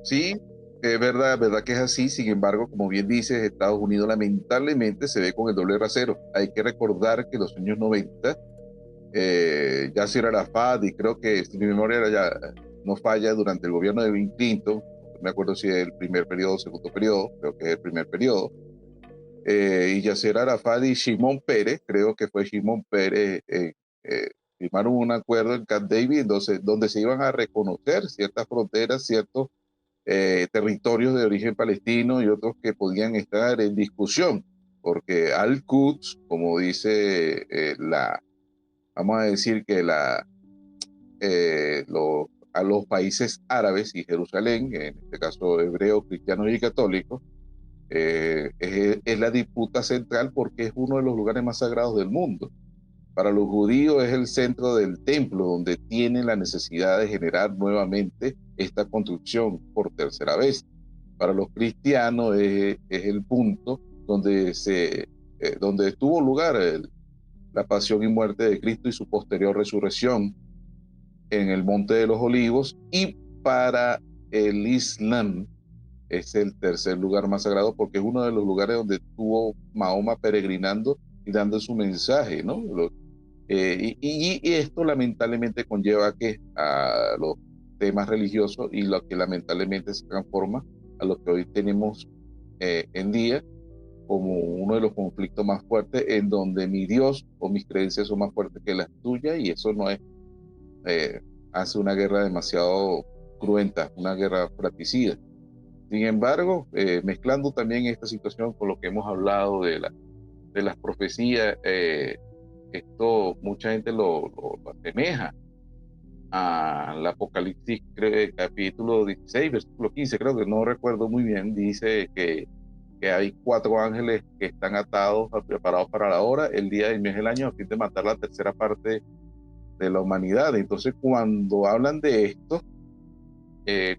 Sí, es verdad que es así. Sin embargo, como bien dices, Estados Unidos lamentablemente se ve con el doble rasero. Hay que recordar que en los años 90, Yasser Arafat, y creo que si mi memoria ya no falla, durante el gobierno de Bill Clinton, no me acuerdo si es el primer periodo o segundo periodo, creo que es el primer periodo, y Yasser Arafat y Shimon Peres, creo que fue Shimon Peres, firmaron un acuerdo en Camp David donde se iban a reconocer ciertas fronteras, ciertos territorios de origen palestino y otros que podían estar en discusión, porque Al-Quds, como dice vamos a decir que a los países árabes y Jerusalén, en este caso hebreos, cristianos y católicos, es la disputa central porque es uno de los lugares más sagrados del mundo. Para los judíos es el centro del templo donde tienen la necesidad de generar nuevamente esta construcción por tercera vez. Para los cristianos es el punto donde tuvo lugar la pasión y muerte de Cristo y su posterior resurrección en el Monte de los Olivos. Y para el Islam es el tercer lugar más sagrado porque es uno de los lugares donde estuvo Mahoma peregrinando y dando su mensaje, ¿no? Y esto lamentablemente conlleva a los temas religiosos y lo que lamentablemente se transforma a lo que hoy tenemos en día como uno de los conflictos más fuertes en donde mi Dios o mis creencias son más fuertes que las tuyas y eso no es, hace una guerra demasiado cruenta, una guerra fratricida. Sin embargo, mezclando también esta situación con lo que hemos hablado de las profecías, esto mucha gente lo asemeja al Apocalipsis, capítulo 16, versículo 15, creo que no recuerdo muy bien, dice que hay 4 ángeles que están atados, preparados para la hora, el día del mes del año, a fin de matar la tercera parte de la humanidad. Entonces, cuando hablan de esto,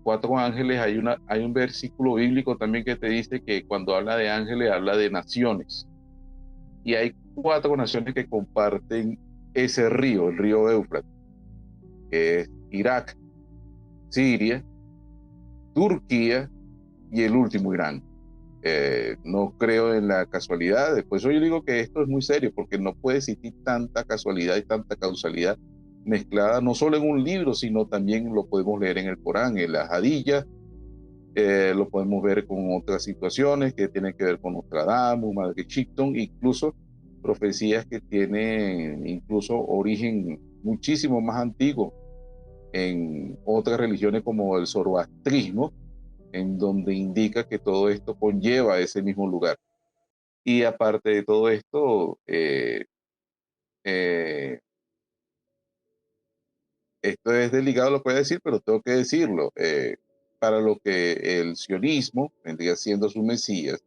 4 ángeles, hay un versículo bíblico también que te dice que cuando habla de ángeles, habla de naciones. Y hay 4 naciones que comparten ese río, el río Éufrates, que es Irak, Siria, Turquía y el último Irán. No creo en la casualidad. Después yo digo que esto es muy serio porque no puede existir tanta casualidad y tanta causalidad mezclada, no solo en un libro, sino también lo podemos leer en el Corán, en las Hadíyas, lo podemos ver con otras situaciones que tienen que ver con Nostradamus, Madre Chiton, incluso profecías que tienen incluso origen muchísimo más antiguo en otras religiones como el zoroastrismo, en donde indica que todo esto conlleva a ese mismo lugar. Y aparte de todo esto, esto es delicado, lo puedo decir, pero tengo que decirlo. Para lo que el sionismo vendría siendo su Mesías,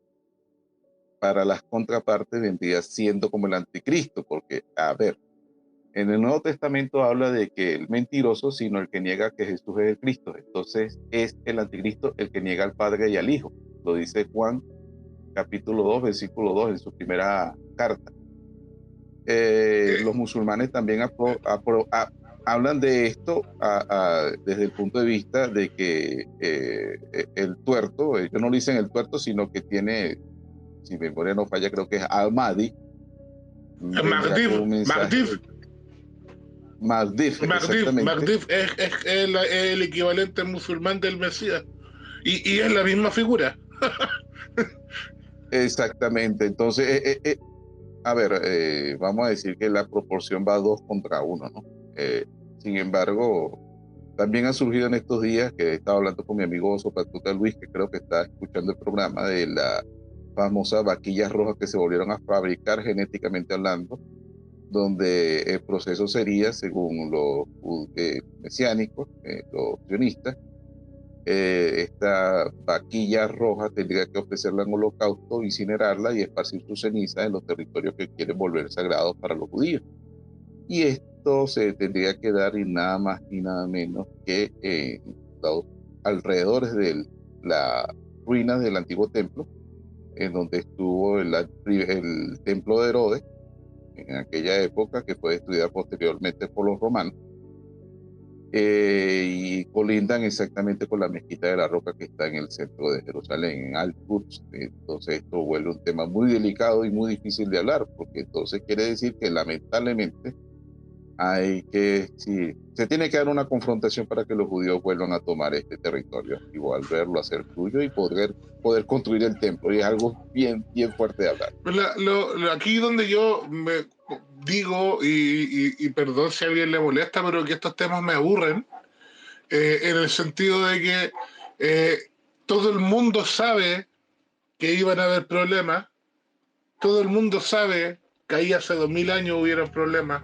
para las contrapartes vendría siendo como el anticristo, porque, a ver, en el Nuevo Testamento habla de que el mentiroso, sino el que niega que Jesús es el Cristo. Entonces es el anticristo el que niega al Padre y al Hijo. Lo dice Juan, capítulo 2, versículo 2, en su primera carta. Los musulmanes también hablan de esto desde el punto de vista de que el tuerto, ellos no le dicen el tuerto, sino que tiene, si mi memoria no falla, creo que es Al-Mahdi. Mahdif, es el equivalente musulmán del Mesías y es la misma figura. Exactamente. Entonces, a ver, vamos a decir que la proporción va 2 contra 1, ¿no? Sin embargo, también ha surgido en estos días, que he estado hablando con mi amigo Sopatuta Luis, que creo que está escuchando el programa, de la famosa vaquillas rojas que se volvieron a fabricar genéticamente hablando, donde el proceso sería, según los mesiánicos, los sionistas, esta vaquilla roja tendría que ofrecerla en holocausto, incinerarla y esparcir sus cenizas en los territorios que quieren volver sagrados para los judíos. Y esto se tendría que dar y nada más y nada menos que los alrededores de las ruinas del antiguo templo, en donde estuvo el templo de Herodes, en aquella época, que fue destruida posteriormente por los romanos, y colindan exactamente con la mezquita de la Roca que está en el centro de Jerusalén, en Al-Quds. Entonces esto vuelve un tema muy delicado y muy difícil de hablar, porque entonces quiere decir que lamentablemente se tiene que dar una confrontación para que los judíos vuelvan a tomar este territorio y volverlo a ser suyo y poder construir el templo, y es algo bien fuerte de hablar. Aquí donde yo me digo, y perdón si a alguien le molesta, pero que estos temas me aburren, en el sentido de que todo el mundo sabe que iban a haber problemas, todo el mundo sabe que ahí hace 2000 años hubieron problemas,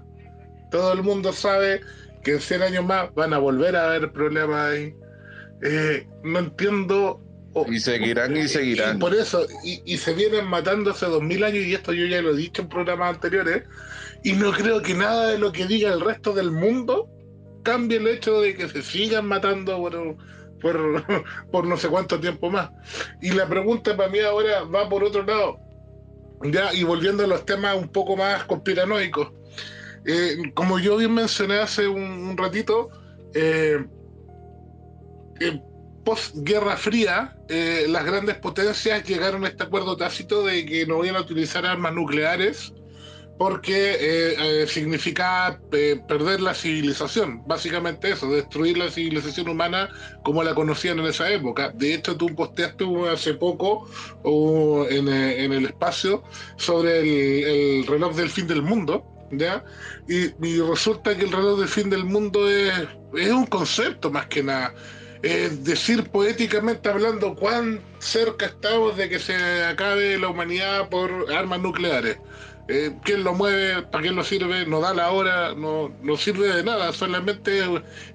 todo el mundo sabe que en 100 años más van a volver a haber problemas ahí. No entiendo. Y seguirán. Y por eso, y se vienen matando hace 2000 años, y esto yo ya lo he dicho en programas anteriores, y no creo que nada de lo que diga el resto del mundo cambie el hecho de que se sigan matando por no sé cuánto tiempo más. Y la pregunta para mí ahora va por otro lado, ya, y volviendo a los temas un poco más conspiranoicos. Como yo bien mencioné hace un ratito, post-Guerra Fría, las grandes potencias llegaron a este acuerdo tácito de que no iban a utilizar armas nucleares porque significaba perder la civilización, básicamente eso, destruir la civilización humana como la conocían en esa época. De hecho, tú posteaste hace poco en el espacio sobre el reloj del fin del mundo, ¿ya? Y resulta que el reloj del fin del mundo es un concepto más que nada. Decir poéticamente hablando cuán cerca estamos de que se acabe la humanidad por armas nucleares. ¿Quién lo mueve? ¿Para qué lo sirve? No da la hora, no sirve de nada, solamente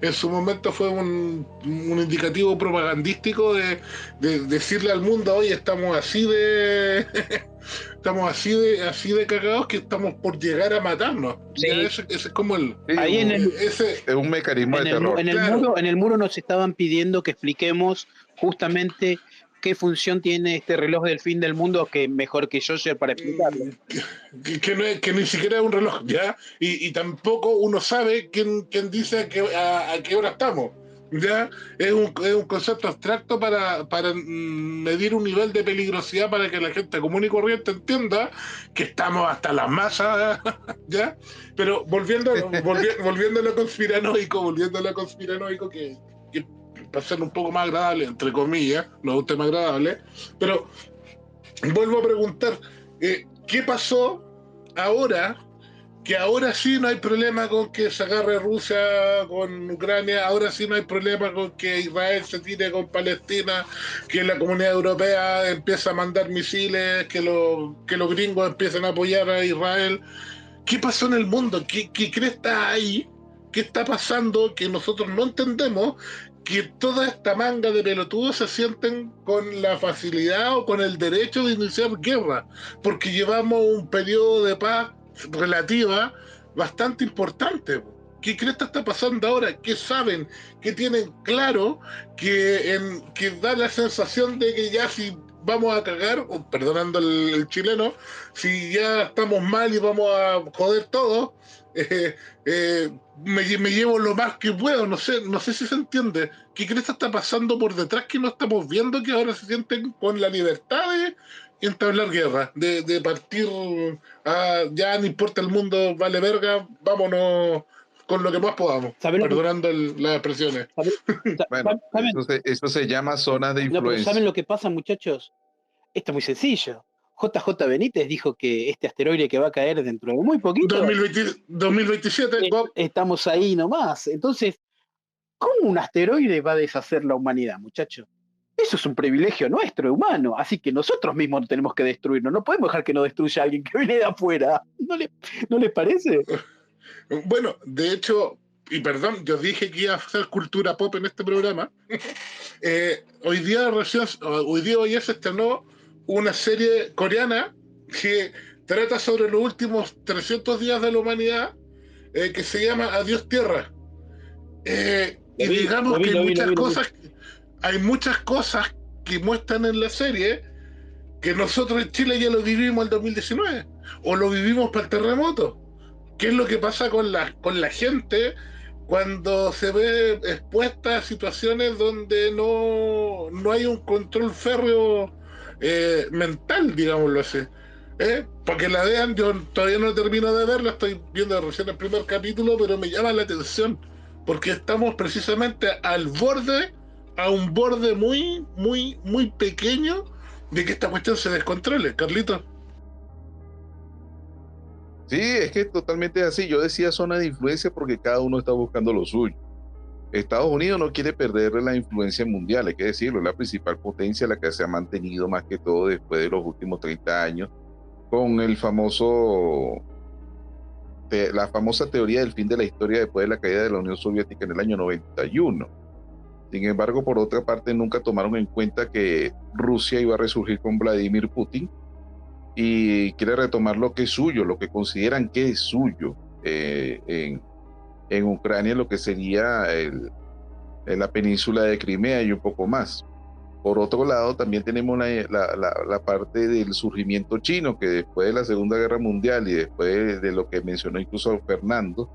en su momento fue un indicativo propagandístico de decirle al mundo, oye, estamos así de estamos así de cagados que estamos por llegar a matarnos. Sí. Ese es como Ahí es un mecanismo de terror. En el muro nos estaban pidiendo que expliquemos justamente qué función tiene este reloj del fin del mundo, que mejor que yo sea para explicarlo. Que ni siquiera es un reloj, ¿ya? Y tampoco uno sabe quién dice a qué hora estamos, ¿ya? Es un concepto abstracto para medir un nivel de peligrosidad para que la gente común y corriente entienda que estamos hasta las masas, ¿ya? Pero volviendo a lo conspiranoico, que para ser un poco más agradable, entre comillas, no es un tema agradable, pero vuelvo a preguntar, ¿qué pasó ahora? Que ahora sí no hay problema con que se agarre Rusia con Ucrania, ahora sí no hay problema con que Israel se tire con Palestina, que la comunidad europea empieza a mandar misiles, que los gringos empiezan a apoyar a Israel. ¿Qué pasó en el mundo? ¿Qué cresta hay? ¿Qué está pasando que nosotros no entendemos? Que toda esta manga de pelotudos se sienten con la facilidad o con el derecho de iniciar guerra, porque llevamos un periodo de paz relativa bastante importante. ¿Qué cresta está pasando ahora? ¿Qué saben? ¿Qué tienen claro? Que da la sensación de que ya si vamos a cagar, perdonando el chileno, si ya estamos mal y vamos a joder todo, me llevo lo más que puedo, no sé si se entiende. ¿Qué cresta está pasando por detrás que no estamos viendo, que ahora se sienten con la libertad de entablar guerra, de partir ya no importa el mundo, vale verga, vámonos con lo que más podamos, perdonando las expresiones? Bueno, eso se llama zona de influencia. No, pero ¿saben lo que pasa, muchachos? Esto es muy sencillo. JJ Benítez dijo que este asteroide que va a caer dentro de muy poquito, 2027, estamos ahí nomás. Entonces, ¿cómo un asteroide va a deshacer la humanidad, muchachos? Eso es un privilegio nuestro, humano. Así que nosotros mismos tenemos que destruirnos. No podemos dejar que nos destruya alguien que viene de afuera. ¿No les parece? Bueno, de hecho, y perdón, yo dije que iba a hacer cultura pop en este programa. Hoy día se estrenó una serie coreana que trata sobre los últimos 300 días de la humanidad, que se llama Adiós Tierra. Y digamos que hay muchas cosas que muestran en la serie que nosotros en Chile ya lo vivimos en el 2019, o lo vivimos para el terremoto. ¿Qué es lo que pasa con la gente cuando se ve expuesta a situaciones donde no hay un control férreo mental, digámoslo así? Para que la vean, yo todavía no termino de verla, estoy viendo recién el primer capítulo, pero me llama la atención, porque estamos precisamente a un borde muy, muy, muy pequeño de que esta cuestión se descontrole. Carlito. Sí, es que es totalmente así. Yo decía zona de influencia porque cada uno está buscando lo suyo. Estados Unidos no quiere perder la influencia mundial, hay que decirlo, es la principal potencia, la que se ha mantenido más que todo después de los últimos 30 años, con la famosa teoría del fin de la historia después de la caída de la Unión Soviética en el año 91. Sin embargo, por otra parte, nunca tomaron en cuenta que Rusia iba a resurgir con Vladimir Putin y quiere retomar lo que es suyo, lo que consideran que es suyo en Ucrania, lo que sería la península de Crimea y un poco más. Por otro lado, también tenemos la parte del surgimiento chino, que después de la Segunda Guerra Mundial y después de lo que mencionó incluso Fernando,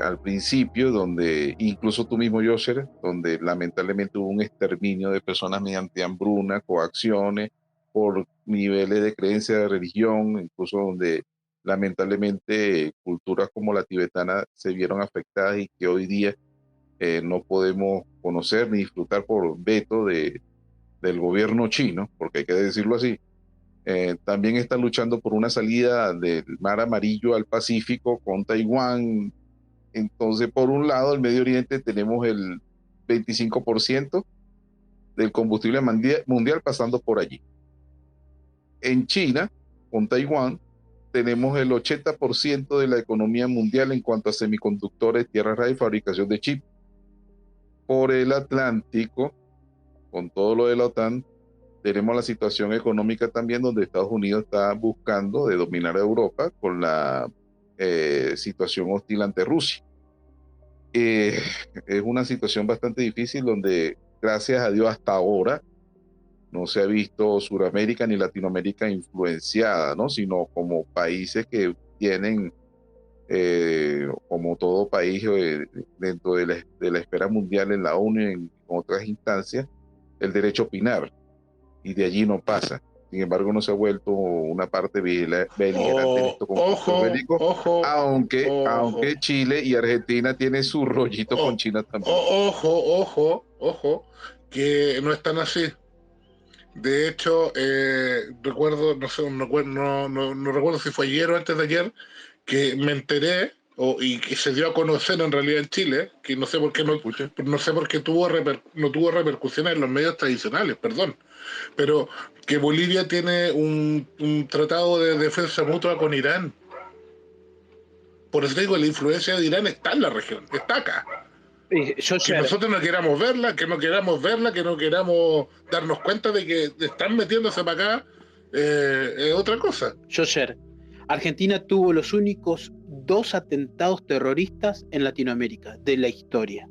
al principio, donde incluso tú mismo, Yosser, donde lamentablemente hubo un exterminio de personas mediante hambruna, coacciones, por niveles de creencia de religión, incluso donde lamentablemente culturas como la tibetana se vieron afectadas y que hoy día no podemos conocer ni disfrutar por veto del gobierno chino, porque hay que decirlo así. También está luchando por una salida del Mar Amarillo al Pacífico con Taiwán. Entonces, por un lado, el Medio Oriente tenemos el 25% del combustible mundial pasando por allí. En China, con Taiwán, tenemos el 80% de la economía mundial en cuanto a semiconductores, tierras raras y fabricación de chips. Por el Atlántico, con todo lo de la OTAN, tenemos la situación económica también donde Estados Unidos está buscando de dominar a Europa con la situación hostil ante Rusia. Es una situación bastante difícil donde, gracias a Dios, hasta ahora no se ha visto Sudamérica ni Latinoamérica influenciada, ¿no? Sino como países que tienen, como todo país dentro de la esfera mundial en la ONU y en otras instancias, el derecho a opinar, y de allí no pasa. Sin embargo, no se ha vuelto una parte beligerante en estos conflictos bélicos, aunque Chile y Argentina tienen su rollito con China también. Ojo, que no es tan así. De hecho, recuerdo, no recuerdo si fue ayer o antes de ayer, que me enteré, y que se dio a conocer en realidad en Chile, que no sé por qué no sé por qué no tuvo repercusiones en los medios tradicionales, perdón, pero que Bolivia tiene un tratado de defensa mutua con Irán. Por eso digo, la influencia de Irán está en la región, está acá. Que nosotros no queramos verla, que no queramos darnos cuenta de que están metiéndose para acá, es otra cosa. Josher, Argentina tuvo los únicos 2 atentados terroristas en Latinoamérica de la historia,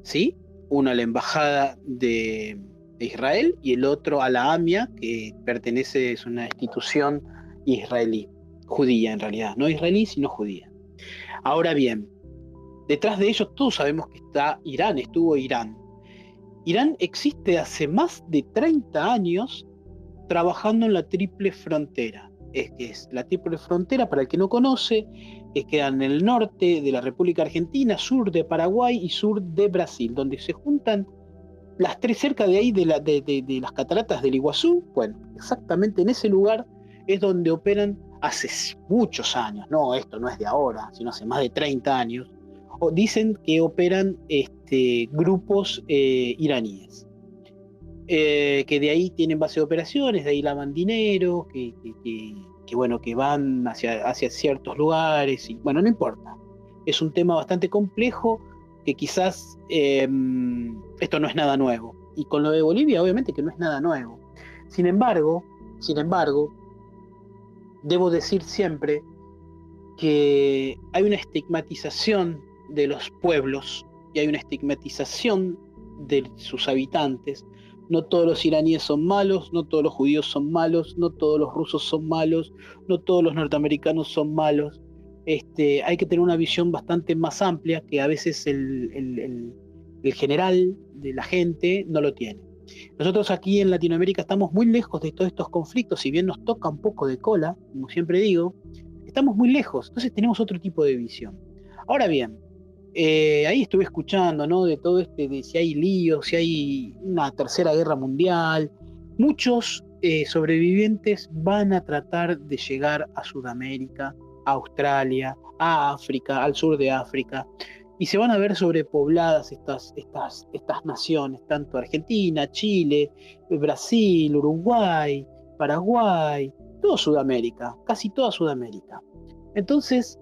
¿sí? Uno a la embajada de Israel y el otro a la AMIA, que es una institución israelí, judía en realidad, no israelí sino judía. Ahora bien, detrás de ellos todos sabemos que está Irán, estuvo Irán. Irán existe hace más de 30 años trabajando en la triple frontera. Es la triple frontera, para el que no conoce, queda en el norte de la República Argentina, sur de Paraguay y sur de Brasil, donde se juntan las 3 cerca de ahí de las cataratas del Iguazú. Bueno, exactamente en ese lugar es donde operan hace muchos años, no, esto no es de ahora, sino hace más de 30 años, dicen que operan grupos iraníes. Que de ahí tienen base de operaciones, de ahí lavan dinero, que van hacia ciertos lugares, y bueno, no importa. Es un tema bastante complejo, que quizás esto no es nada nuevo. Y con lo de Bolivia, obviamente que no es nada nuevo. Sin embargo, debo decir siempre que hay una estigmatización de los pueblos y hay una estigmatización de sus habitantes. No todos los iraníes son malos, no todos los judíos son malos, no todos los rusos son malos, no todos los norteamericanos son malos. Hay que tener una visión bastante más amplia que a veces el general de la gente no lo tiene. Nosotros aquí en Latinoamérica estamos muy lejos de todos estos conflictos, si bien nos toca un poco de cola, como siempre digo, estamos muy lejos, entonces tenemos otro tipo de visión. Ahora bien, ahí estuve escuchando, ¿no?, de todo de si hay líos, si hay una tercera guerra mundial. Muchos sobrevivientes van a tratar de llegar a Sudamérica, a Australia, a África, al sur de África, y se van a ver sobrepobladas estas naciones, tanto Argentina, Chile, Brasil, Uruguay, Paraguay, toda Sudamérica, casi toda Sudamérica. Entonces,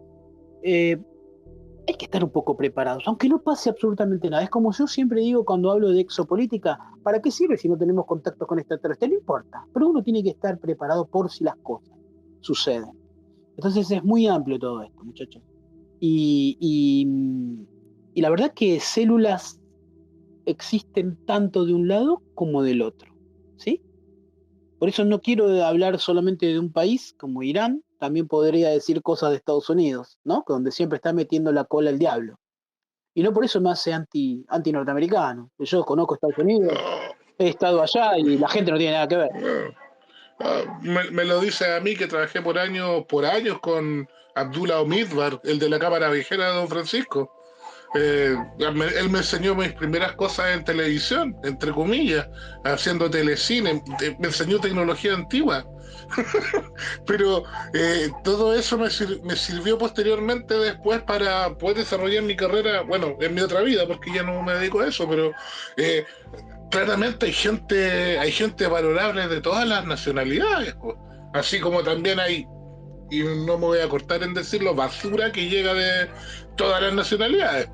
hay que estar un poco preparados, aunque no pase absolutamente nada. Es como yo siempre digo cuando hablo de exopolítica, ¿para qué sirve si no tenemos contacto con extraterrestres? No importa, pero uno tiene que estar preparado por si las cosas suceden. Entonces es muy amplio todo esto, muchachos. Y la verdad que células existen tanto de un lado como del otro, ¿sí? Por eso no quiero hablar solamente de un país como Irán, también podría decir cosas de Estados Unidos, ¿no? Donde siempre está metiendo la cola el diablo. Y no por eso me hace anti-norteamericano. Yo conozco Estados Unidos, he estado allá y la gente no tiene nada que ver. Me lo dice a mí que trabajé por años con Abdullah Omidbar, el de la Cámara Viajera de Don Francisco. Él me enseñó mis primeras cosas en televisión, entre comillas, haciendo telecine, me enseñó tecnología antigua. Pero todo eso me sirvió posteriormente después para poder desarrollar mi carrera, bueno, en mi otra vida, porque ya no me dedico a eso, pero claramente hay gente valorable de todas las nacionalidades, pues. Así como también hay, y no me voy a cortar en decirlo, basura que llega de todas las nacionalidades.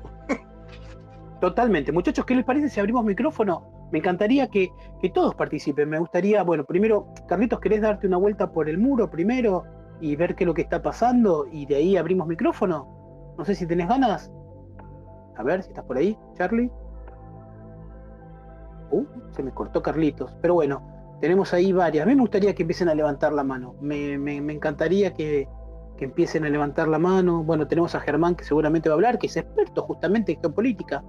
Totalmente. Muchachos, ¿qué les parece si abrimos micrófono? Me encantaría que todos participen. Me gustaría, bueno, primero, Carlitos, ¿querés darte una vuelta por el muro primero y ver qué es lo que está pasando? Y de ahí abrimos micrófono. No sé si tenés ganas. A ver si estás por ahí, Charlie. Se me cortó Carlitos. Pero bueno, tenemos ahí varias. A mí me gustaría que empiecen a levantar la mano. Me encantaría que empiecen a levantar la mano. Bueno, tenemos a Germán, que seguramente va a hablar, que es experto justamente en geopolítica.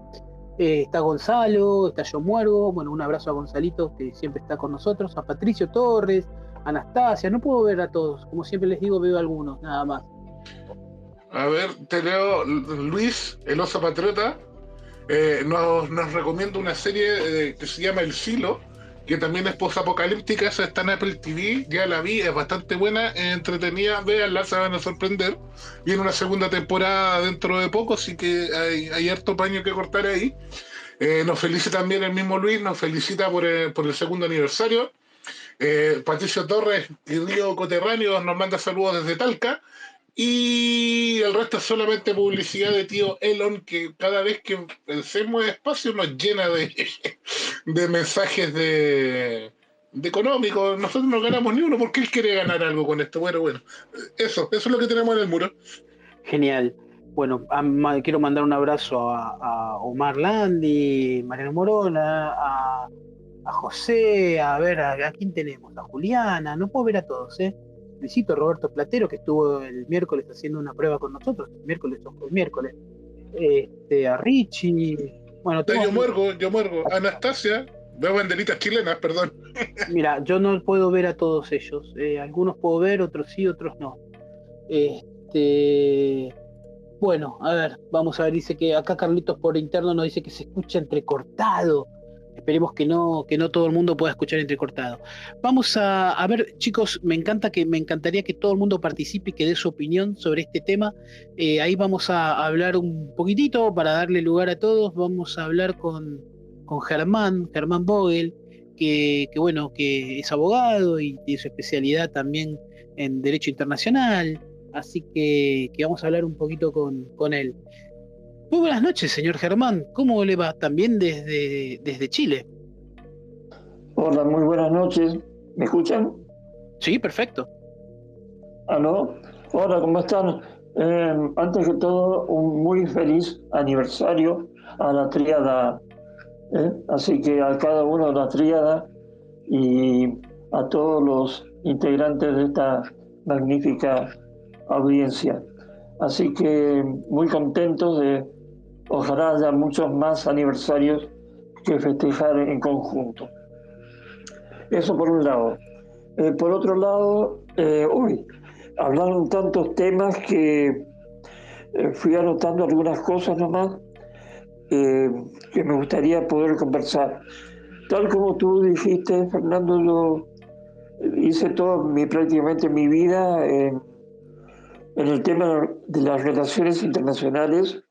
Está Gonzalo, está Yo Muergo. Bueno, un abrazo a Gonzalito, que siempre está con nosotros. A Patricio Torres, Anastasia. No puedo ver a todos. Como siempre les digo, veo a algunos, nada más. A ver, te leo. Luis, el oso patriota, nos recomienda una serie que se llama El Silo, que también es post-apocalíptica. Esa está en Apple TV, ya la vi, es bastante buena, entretenida, véanla, se van a sorprender. Viene una segunda temporada dentro de poco, así que hay harto paño que cortar ahí. Nos felicita también el mismo Luis, nos felicita por el segundo aniversario. Patricio Torres y Río Coterráneo nos manda saludos desde Talca. Y el resto es solamente publicidad de tío Elon, que cada vez que pensemos espacio nos llena de mensajes de económicos. Nosotros no ganamos ni uno porque él quiere ganar algo con esto. Bueno, eso es lo que tenemos en el muro. Genial. Bueno, quiero mandar un abrazo a Omar Landi, Mariano Morona, a José, a ver, ¿a quién tenemos? A Juliana, no puedo ver a todos, Luisito, Roberto Platero, que estuvo el miércoles haciendo una prueba con nosotros, el miércoles, a Richie, bueno, yo muergo, Anastasia, veo banderitas chilenas, perdón. Mira, yo no puedo ver a todos ellos, algunos puedo ver, otros sí, otros no. Bueno, a ver, vamos a ver, dice que acá Carlitos por interno nos dice que se escucha entrecortado. Esperemos que no todo el mundo pueda escuchar entrecortado. Vamos a ver, chicos, me encantaría que todo el mundo participe y que dé su opinión sobre este tema. Ahí vamos a hablar un poquitito para darle lugar a todos. Vamos a hablar con Germán Vogel, que es abogado y tiene su especialidad también en Derecho Internacional. Así que vamos a hablar un poquito con él. Muy buenas noches, señor Germán. ¿Cómo le va? También desde Chile. Hola, muy buenas noches. ¿Me escuchan? Sí, perfecto. ¿Aló? Hola, ¿cómo están? Antes que todo, un muy feliz aniversario a la tríada. Así que a cada uno de la tríada y a todos los integrantes de esta magnífica audiencia. Así que muy contentos de, ojalá haya muchos más aniversarios que festejar en conjunto. Eso por un lado. Por otro lado, hablaron tantos temas que fui anotando algunas cosas nomás que me gustaría poder conversar. Tal como tú dijiste, Fernando, yo hice prácticamente mi vida en el tema de las relaciones internacionales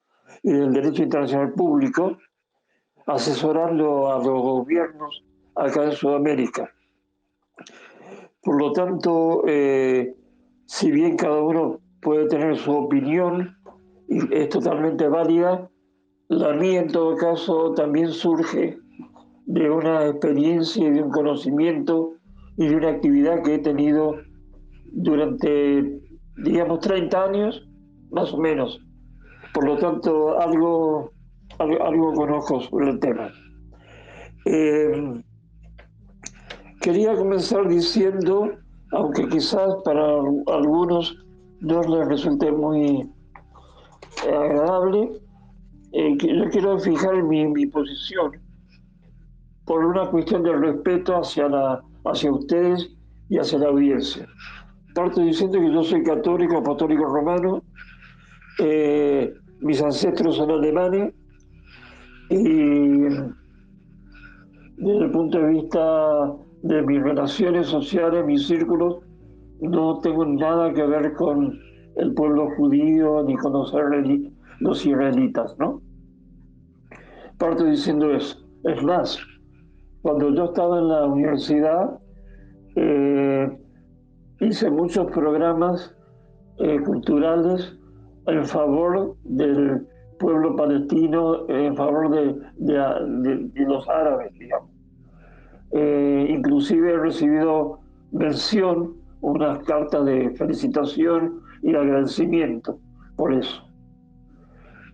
y del derecho internacional público, asesorando a los gobiernos acá en Sudamérica. Por lo tanto, si bien cada uno puede tener su opinión y es totalmente válida, la mía en todo caso también surge de una experiencia y de un conocimiento y de una actividad que he tenido durante, digamos, 30 años, más o menos. Por lo tanto, algo conozco sobre el tema. Quería comenzar diciendo, aunque quizás para algunos no les resulte muy agradable, yo quiero fijar mi posición por una cuestión de respeto hacia ustedes y hacia la audiencia. Parto diciendo que yo soy católico, apostólico romano, mis ancestros son alemanes, y desde el punto de vista de mis relaciones sociales, mis círculos, no tengo nada que ver con el pueblo judío ni con los israelitas, ¿no? Parto diciendo eso. Es más, cuando yo estaba en la universidad, hice muchos programas culturales en favor del pueblo palestino, en favor de los árabes, digamos. Inclusive he recibido mención, unas cartas de felicitación y de agradecimiento por eso.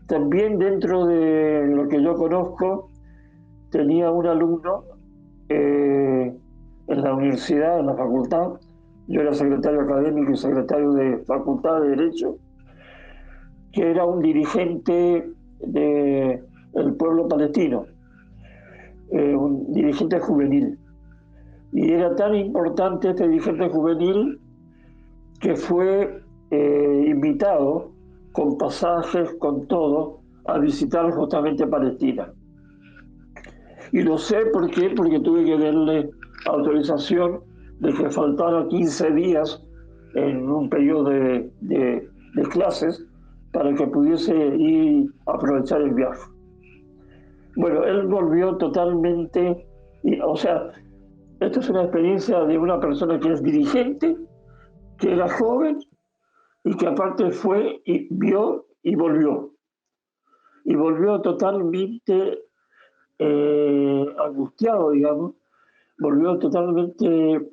También dentro de lo que yo conozco, tenía un alumno en la universidad, en la facultad. Yo era secretario académico y secretario de facultad de Derecho, que era un dirigente del pueblo palestino, un dirigente juvenil. Y era tan importante este dirigente juvenil que fue invitado con pasajes, con todo, a visitar justamente Palestina. Y lo sé porque tuve que darle autorización de que faltara 15 días en un periodo de clases para que pudiese ir a aprovechar el viaje. Bueno, él volvió totalmente, o sea, esto es una experiencia de una persona que es dirigente, que era joven y que aparte fue y vio y volvió. Y volvió totalmente angustiado, digamos, volvió totalmente,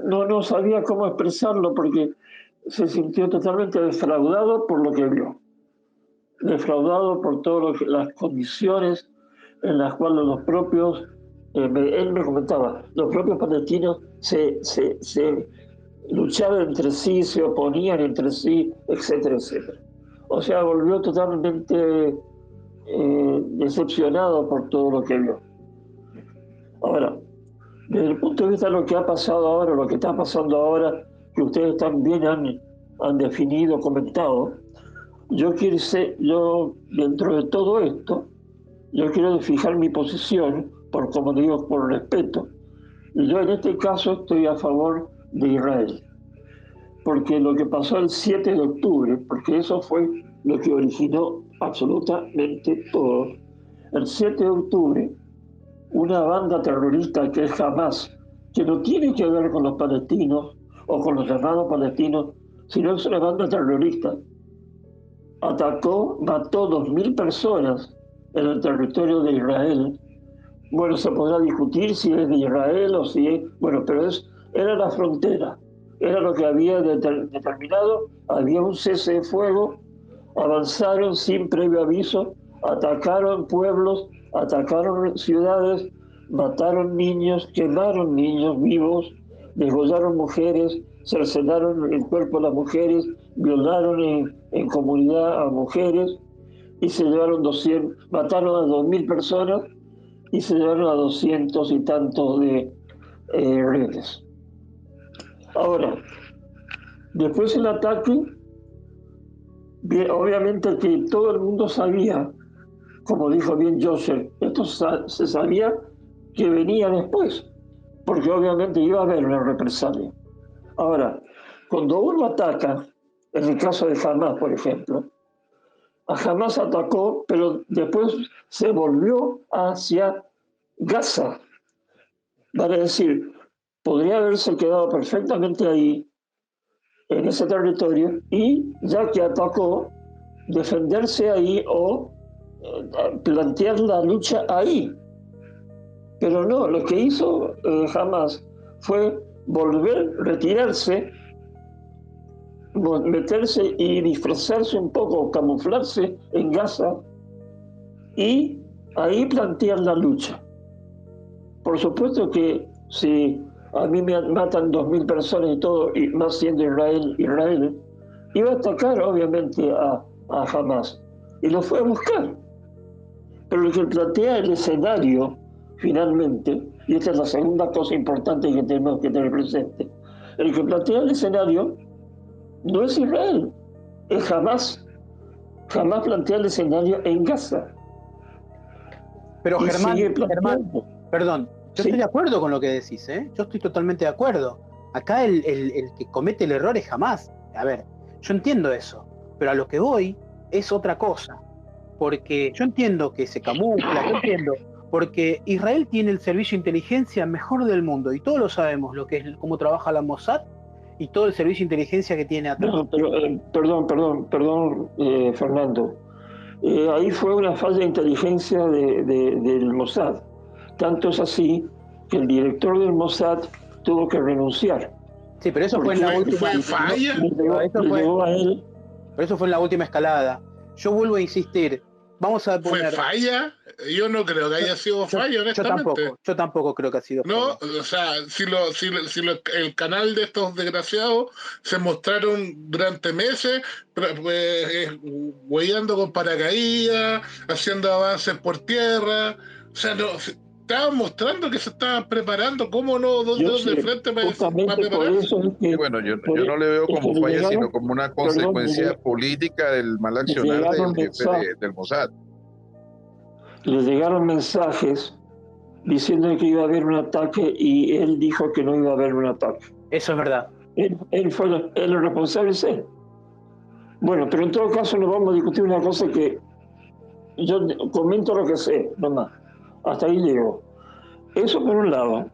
no sabía cómo expresarlo porque se sintió totalmente defraudado por lo que vio, defraudado por todas las condiciones en las cuales los propios, él me comentaba, los propios palestinos se luchaban entre sí, se oponían entre sí, etcétera, etcétera. O sea, volvió totalmente decepcionado por todo lo que vio. Ahora, desde el punto de vista de lo que ha pasado ahora, lo que está pasando ahora, que ustedes también han definido, comentado, yo dentro de todo esto, yo quiero fijar mi posición, como digo, por respeto. Y yo en este caso estoy a favor de Israel. Porque lo que pasó el 7 de octubre, porque eso fue lo que originó absolutamente todo. El 7 de octubre, una banda terrorista que es Hamas, que no tiene que ver con los palestinos o con los llamados palestinos, sino es una banda terrorista, atacó, mató 2.000 personas en el territorio de Israel. Bueno, se podrá discutir si es de Israel o si es... Bueno, pero era la frontera, era lo que había determinado, había un cese de fuego, avanzaron sin previo aviso, atacaron pueblos, atacaron ciudades, mataron niños, quemaron niños vivos, degollaron mujeres, cercenaron el cuerpo de las mujeres, violaron en comunidad a mujeres y se llevaron mataron a 2.000 personas y se llevaron a 200 y tantos de rehenes. Ahora, después del ataque, obviamente que todo el mundo sabía, como dijo bien Joseph, esto se sabía que venía después, porque obviamente iba a haber una represalia. Ahora, cuando uno ataca, en el caso de Hamas, por ejemplo, a Hamas atacó, pero después se volvió hacia Gaza. Vale decir, podría haberse quedado perfectamente ahí, en ese territorio, y ya que atacó, defenderse ahí o plantear la lucha ahí. Pero no, lo que hizo Hamas fue volver, retirarse, meterse y disfrazarse un poco, camuflarse en Gaza y ahí plantear la lucha. Por supuesto que si a mí me matan 2.000 personas y todo, y más siendo Israel, iba a atacar obviamente a Hamas. Y lo fue a buscar. Pero lo que plantea el escenario, finalmente, y esta es la segunda cosa importante que tenemos que tener presente, el que plantea el escenario no es Israel, es Hamas. Hamas plantea el escenario en Gaza. Pero Y Germán, sigue planteando. perdón, yo Sí. estoy de acuerdo con lo que decís, ¿eh? Yo estoy totalmente de acuerdo. Acá el que comete el error es Hamas. A ver, yo entiendo eso, pero a lo que voy es otra cosa. Porque yo entiendo que se camufla, yo entiendo, porque Israel tiene el servicio de inteligencia mejor del mundo, y todos lo sabemos, lo que es cómo trabaja la Mossad y todo el servicio de inteligencia que tiene atrás. No, pero, perdón, Fernando. Ahí fue una falla de inteligencia del Mossad. Tanto es así que el director del Mossad tuvo que renunciar. Sí, pero eso fue en la última. ¿Fue falla? Llegó a él. Pero eso fue en la última escalada. Yo vuelvo a insistir. Vamos a ¿Fue poner. falla? Yo no creo que haya sido falla, honestamente. Yo tampoco creo que ha sido No, falla. o sea, el canal de estos desgraciados se mostraron durante meses hueando con paracaídas, haciendo avances por tierra. O sea, no, estaban mostrando que se estaban preparando. ¿Cómo no? ¿Dos dedos de frente para prepararse? Y bueno, yo no le veo como falla, sino como una consecuencia política del mal accionar del jefe del Mossad. Le llegaron mensajes diciendo que iba a haber un ataque y él dijo que no iba a haber un ataque. Eso es verdad. El responsable es él. Bueno, pero en todo caso nos vamos a discutir una cosa que yo comento lo que sé, nomás. Hasta ahí llego. Eso por un lado.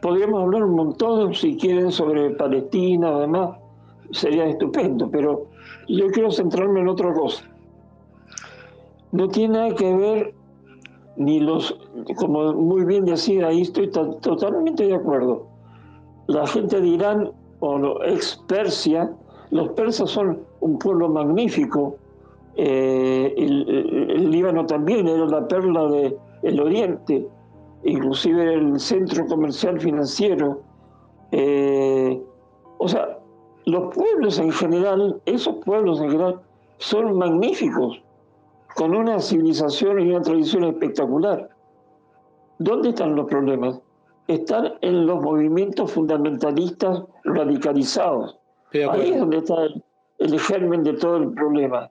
Podríamos hablar un montón, si quieren, sobre Palestina o demás. Sería estupendo, pero yo quiero centrarme en otra cosa. No tiene nada que ver ni como muy bien decía, ahí estoy totalmente de acuerdo. La gente de Irán o ex Persia, los persas son un pueblo magnífico. El Líbano también era la perla del Oriente, inclusive el centro comercial financiero. O sea, los pueblos en general, esos pueblos en general, son magníficos, con una civilización y una tradición espectacular. ¿Dónde están los problemas? Están en los movimientos fundamentalistas radicalizados. Ahí es donde está el germen de todo el problema.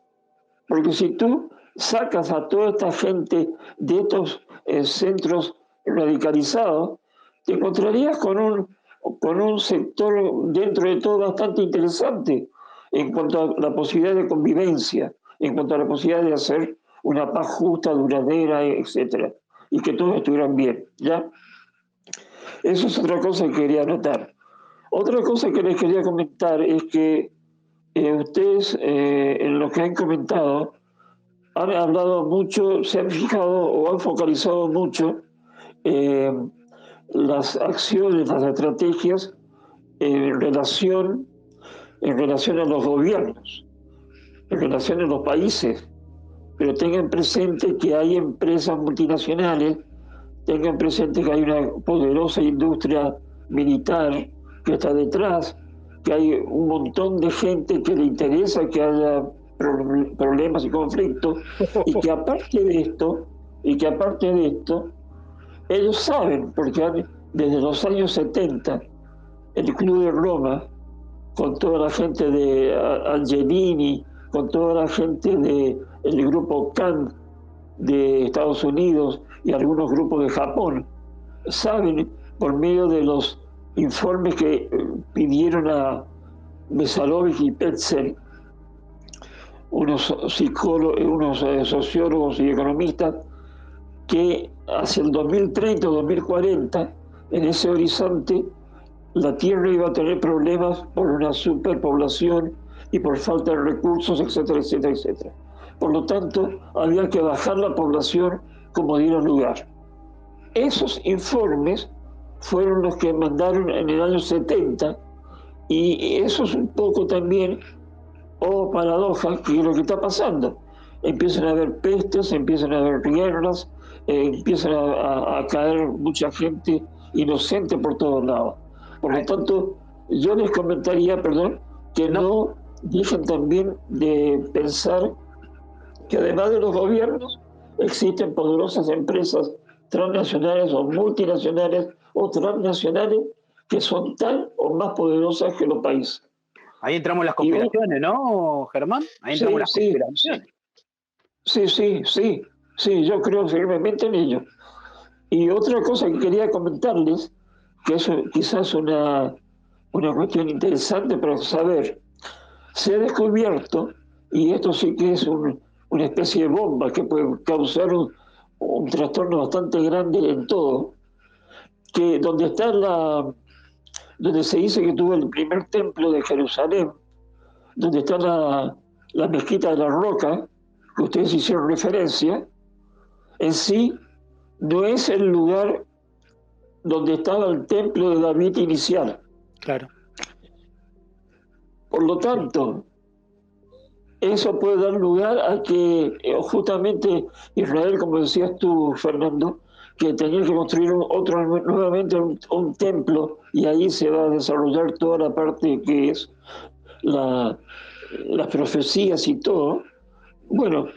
Porque si tú sacas a toda esta gente de estos centros radicalizados, te encontrarías con un sector dentro de todo bastante interesante en cuanto a la posibilidad de convivencia, en cuanto a la posibilidad de hacer una paz justa, duradera, etc. Y que todos estuvieran bien, ¿ya? Eso es otra cosa que quería anotar. Otra cosa que les quería comentar es que ustedes, en lo que han comentado, han hablado mucho, se han fijado o han focalizado mucho las acciones, las estrategias en relación a los gobiernos, en relación a los países. Pero tengan presente que hay empresas multinacionales, tengan presente que hay una poderosa industria militar que está detrás, que hay un montón de gente que le interesa que haya problemas y conflictos, y que aparte de esto, ellos saben, porque desde los años 70, el Club de Roma, con toda la gente de Angelini, con toda la gente del grupo Kant de Estados Unidos y algunos grupos de Japón, saben, por medio de los informes que pidieron a Besalovich y Petzel, unos sociólogos y economistas, que hacia el 2030 o 2040, en ese horizonte, la Tierra iba a tener problemas por una superpoblación y por falta de recursos, etcétera, etcétera, etcétera. Por lo tanto, había que bajar la población como diera lugar. Esos informes fueron los que mandaron en el año 70, y eso es un poco también, paradoja, que es lo que está pasando. Empiezan a haber pestes, empiezan a haber guerras, empiezan a caer mucha gente inocente por todos lados. Por lo tanto, yo les comentaría, que no dejen también de pensar que además de los gobiernos existen poderosas empresas transnacionales o multinacionales o transnacionales que son tan o más poderosas que los países. Ahí entramos las conspiraciones, ¿no, Germán? Ahí entramos las conspiraciones. Sí, yo creo firmemente en ello. Y otra cosa que quería comentarles, que eso quizás una cuestión interesante para saber, se ha descubierto, y esto sí que es una especie de bomba que puede causar un trastorno bastante grande en todo, que donde se dice que tuvo el primer templo de Jerusalén, donde está la mezquita de la Roca, que ustedes hicieron referencia, en sí no es el lugar donde estaba el templo de David inicial. Claro. Por lo tanto, eso puede dar lugar a que justamente Israel, como decías tú, Fernando, que tenía que construir nuevamente un templo, y ahí se va a desarrollar toda la parte que es las profecías y todo. Bueno,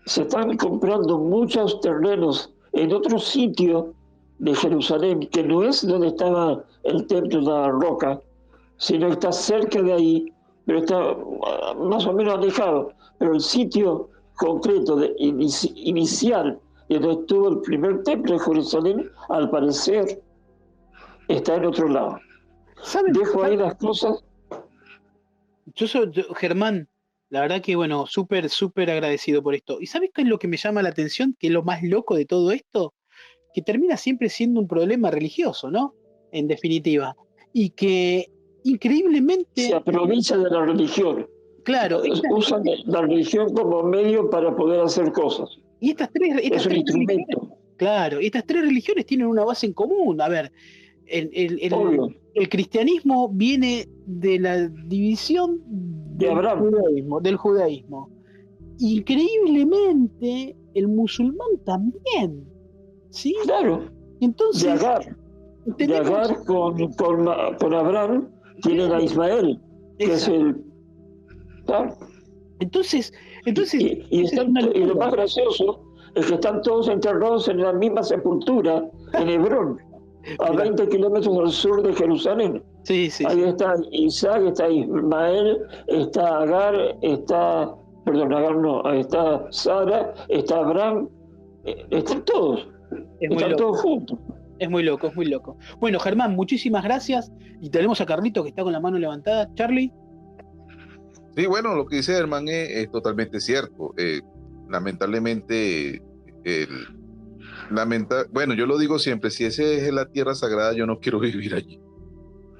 se están comprando muchos terrenos en otro sitio de Jerusalén, que no es donde estaba el templo de la Roca, sino que está cerca de ahí, pero está más o menos alejado. Pero el sitio concreto inicial, de donde estuvo el primer templo de Jerusalén, al parecer está en otro lado. Dejo ahí las cosas. Germán, la verdad que, bueno, súper agradecido por esto. ¿Y sabes qué es lo que me llama la atención? Que es lo más loco de todo esto, que termina siempre siendo un problema religioso, ¿no? En definitiva. Y que increíblemente... se aprovecha de la religión. Claro. Usan la religión como medio para poder hacer cosas. Y estas tres instrumento. Claro, estas tres religiones tienen una base en común. A ver, el cristianismo viene de la división del judaísmo. Increíblemente, el musulmán también. ¿Sí? Claro. Entonces, de Agar con Abraham tienen a Ismael, que es el... Claro. Entonces y lo más gracioso es que están todos enterrados en la misma sepultura, en Hebrón, a 20 kilómetros al sur de Jerusalén. Sí. Ahí está Isaac, está Ismael, está Agar, está Sara, está Abraham, están todos. Están todos juntos. Es muy loco. Bueno, Germán, muchísimas gracias. Y tenemos a Carlito que está con la mano levantada. Charlie. Sí, bueno, lo que dice Germán es totalmente cierto. Lamentablemente, bueno, yo lo digo siempre, si esa es la tierra sagrada, yo no quiero vivir allí.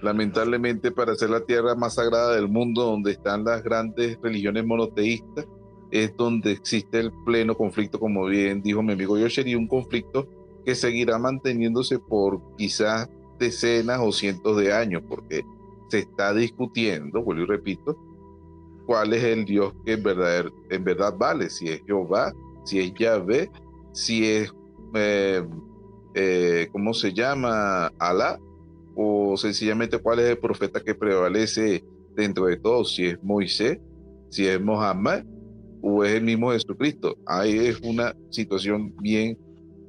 Lamentablemente, para ser la tierra más sagrada del mundo, donde están las grandes religiones monoteístas, es donde existe el pleno conflicto, como bien dijo mi amigo Yosher, y un conflicto que seguirá manteniéndose por quizás decenas o cientos de años, porque se está discutiendo, vuelvo y repito, cuál es el Dios que en verdad vale, si es Jehová, si es Yahvé, si es, ¿cómo se llama? Alá, o sencillamente cuál es el profeta que prevalece dentro de todos, si es Moisés, si es Mohammed, o es el mismo Jesucristo. Ahí es una situación bien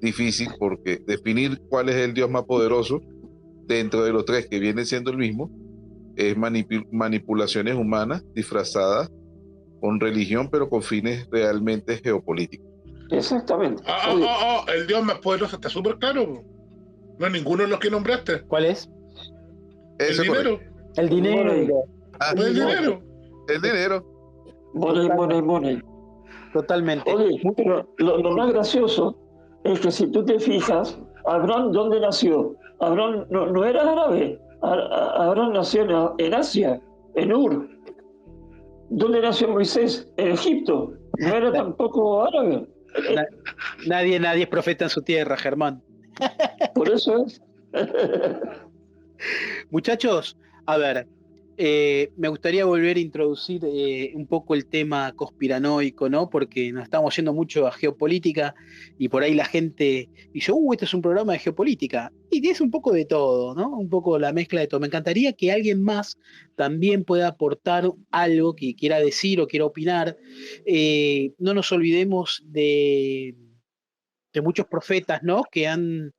difícil, porque definir cuál es el Dios más poderoso dentro de los tres que viene siendo el mismo es manipulaciones humanas disfrazadas con religión, pero con fines realmente geopolíticos. Exactamente. El Dios más poderoso está súper claro. No es ninguno de los que nombraste. ¿Cuál es? El dinero. El dinero. El dinero. El dinero. Money. Totalmente. Oye, pero lo más gracioso es que si tú te fijas, Abraham, ¿dónde nació? Abraham no era árabe. Abraham nació en Asia, en Ur. ¿Dónde nació Moisés? En Egipto. No era tampoco árabe. Nadie es profeta en su tierra, Germán. Por eso es. Muchachos, a ver, Me gustaría volver a introducir un poco el tema conspiranoico, ¿no? Porque nos estamos yendo mucho a geopolítica y por ahí la gente dice, este es un programa de geopolítica. Y es un poco de todo, ¿no? Un poco la mezcla de todo. Me encantaría que alguien más también pueda aportar algo que quiera decir o quiera opinar. No nos olvidemos de muchos profetas, ¿no? Que han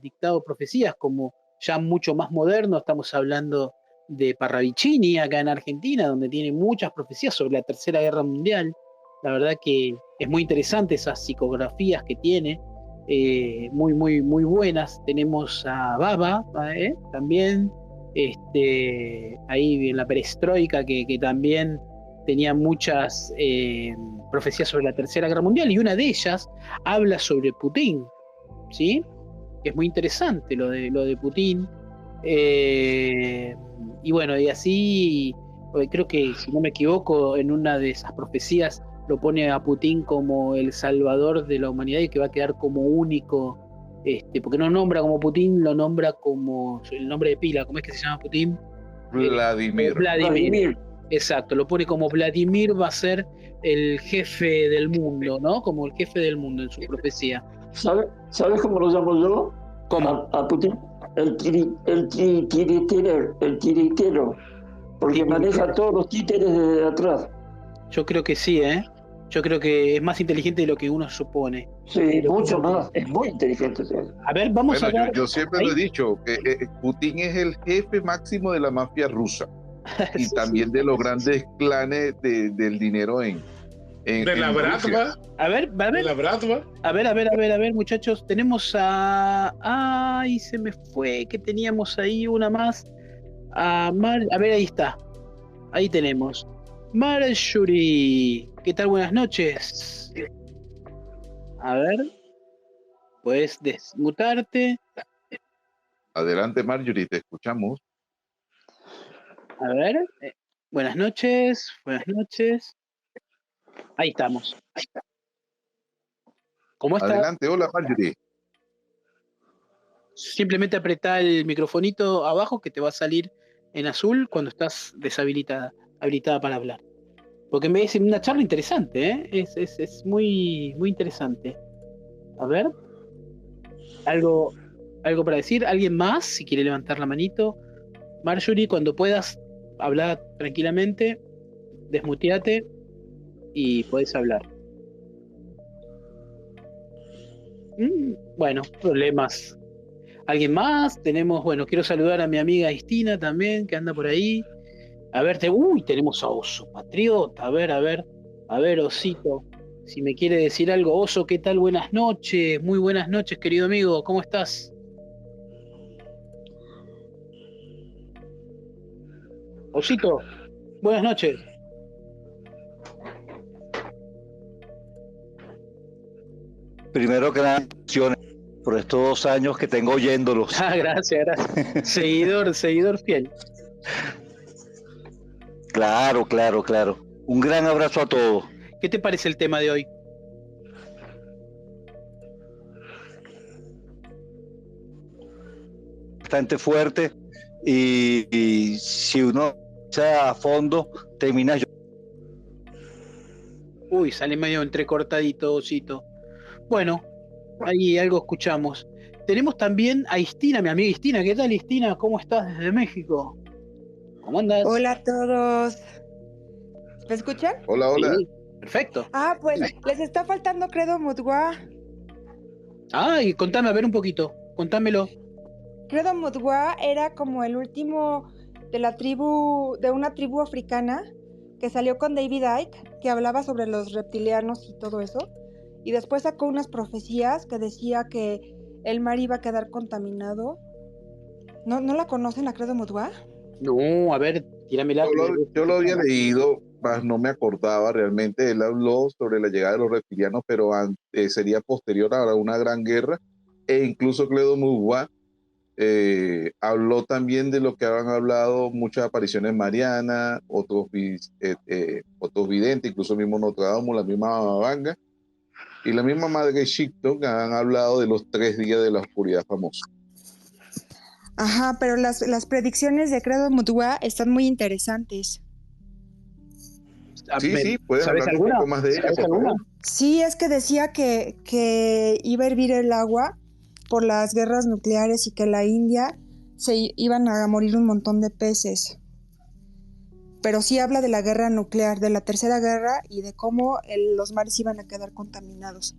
dictado profecías como ya mucho más moderno. Estamos hablando de Parravicini acá en Argentina, donde tiene muchas profecías sobre la Tercera Guerra Mundial. La verdad que es muy interesante esas psicografías que tiene, muy, muy, muy buenas. Tenemos a Baba, también, ahí en la perestroika, que también tenía muchas profecías sobre la Tercera Guerra Mundial, y una de ellas habla sobre Putin, ¿sí? Es muy interesante lo de Putin. Y bueno, y así, creo que, si no me equivoco, en una de esas profecías lo pone a Putin como el salvador de la humanidad y que va a quedar como único, porque no nombra como Putin, lo nombra como el nombre de pila. ¿Cómo es que se llama Putin? Vladimir. Exacto, lo pone como Vladimir va a ser el jefe del mundo, ¿no? Como el jefe del mundo en su profecía. ¿Sabes cómo lo llamo yo? ¿Cómo? A Putin. El tiritero, porque maneja todos los títeres de atrás. Yo creo que sí, ¿eh? Yo creo que es más inteligente de lo que uno supone. Sí, mucho más. Es muy inteligente. ¿Sí? A ver, vamos a ver. Yo siempre lo he dicho, que Putin es el jefe máximo de la mafia rusa y Sí, también sí. de los grandes clanes del dinero De la en Bratva. Rusia. A ver, De la Bratva. a ver, muchachos. Tenemos a. Ay, se me fue, que teníamos ahí una más. A ver, ahí está. Ahí tenemos. Marjorie. ¿Qué tal? Buenas noches. A ver. Puedes desmutarte. Adelante, Marjorie, te escuchamos. A ver. Buenas noches. Ahí estamos. ¿Cómo está? Adelante, hola, Marjorie. Simplemente apretá el microfonito abajo que te va a salir en azul cuando estás habilitada para hablar. Porque me es una charla interesante, ¿eh? Es muy, muy interesante. A ver. ¿Algo para decir? ¿Alguien más? Si quiere levantar la manito. Marjorie, cuando puedas hablar tranquilamente, desmuteate y podés hablar. Bueno, problemas. ¿Alguien más? Bueno, quiero saludar a mi amiga Istina también, que anda por ahí. A ver, tenemos a Oso Patriota. A ver, Osito, si me quiere decir algo. Oso, ¿qué tal? Buenas noches, muy buenas noches, querido amigo, ¿cómo estás? Osito, buenas noches. Primero que nada, por estos 2 años que tengo oyéndolos. Gracias. seguidor fiel. Claro. Un gran abrazo a todos. ¿Qué te parece el tema de hoy? Bastante fuerte y si uno echa a fondo, termina yo. Sale medio entrecortadito, Osito. Bueno, ahí algo escuchamos. Tenemos también a Istina, mi amiga Istina. ¿Qué tal, Istina? ¿Cómo estás desde México? ¿Cómo andas? Hola a todos. ¿Me escuchan? Hola. Sí, perfecto. Pues les está faltando Credo Mutwa. Y contame, a ver un poquito. Contámelo. Credo Mutwa era como el último de una tribu africana que salió con David Icke, que hablaba sobre los reptilianos y todo eso. Y después sacó unas profecías que decía que el mar iba a quedar contaminado. ¿No la conocen, la Credo Mutwa? No, a ver, tíramela. Yo lo había leído, mas no me acordaba realmente. Él habló sobre la llegada de los reptilianos, pero sería posterior a una gran guerra. E incluso Cledo Mugwa habló también de lo que habían hablado muchas apariciones marianas, otros videntes, incluso el mismo Nostradamus, la misma Banga y la misma Madre Shikto, que han hablado de los 3 días de la oscuridad famosa. Ajá, pero las predicciones de Credo Mutwa están muy interesantes. Sí, puedes ¿Sabes hablar un alguna? poco más de ella, ¿Sabes por alguna? favor. Sí, es que decía que iba a hervir el agua por las guerras nucleares y que la India se iban a morir un montón de peces. Pero sí habla de la guerra nuclear, de la tercera guerra y de cómo los mares iban a quedar contaminados.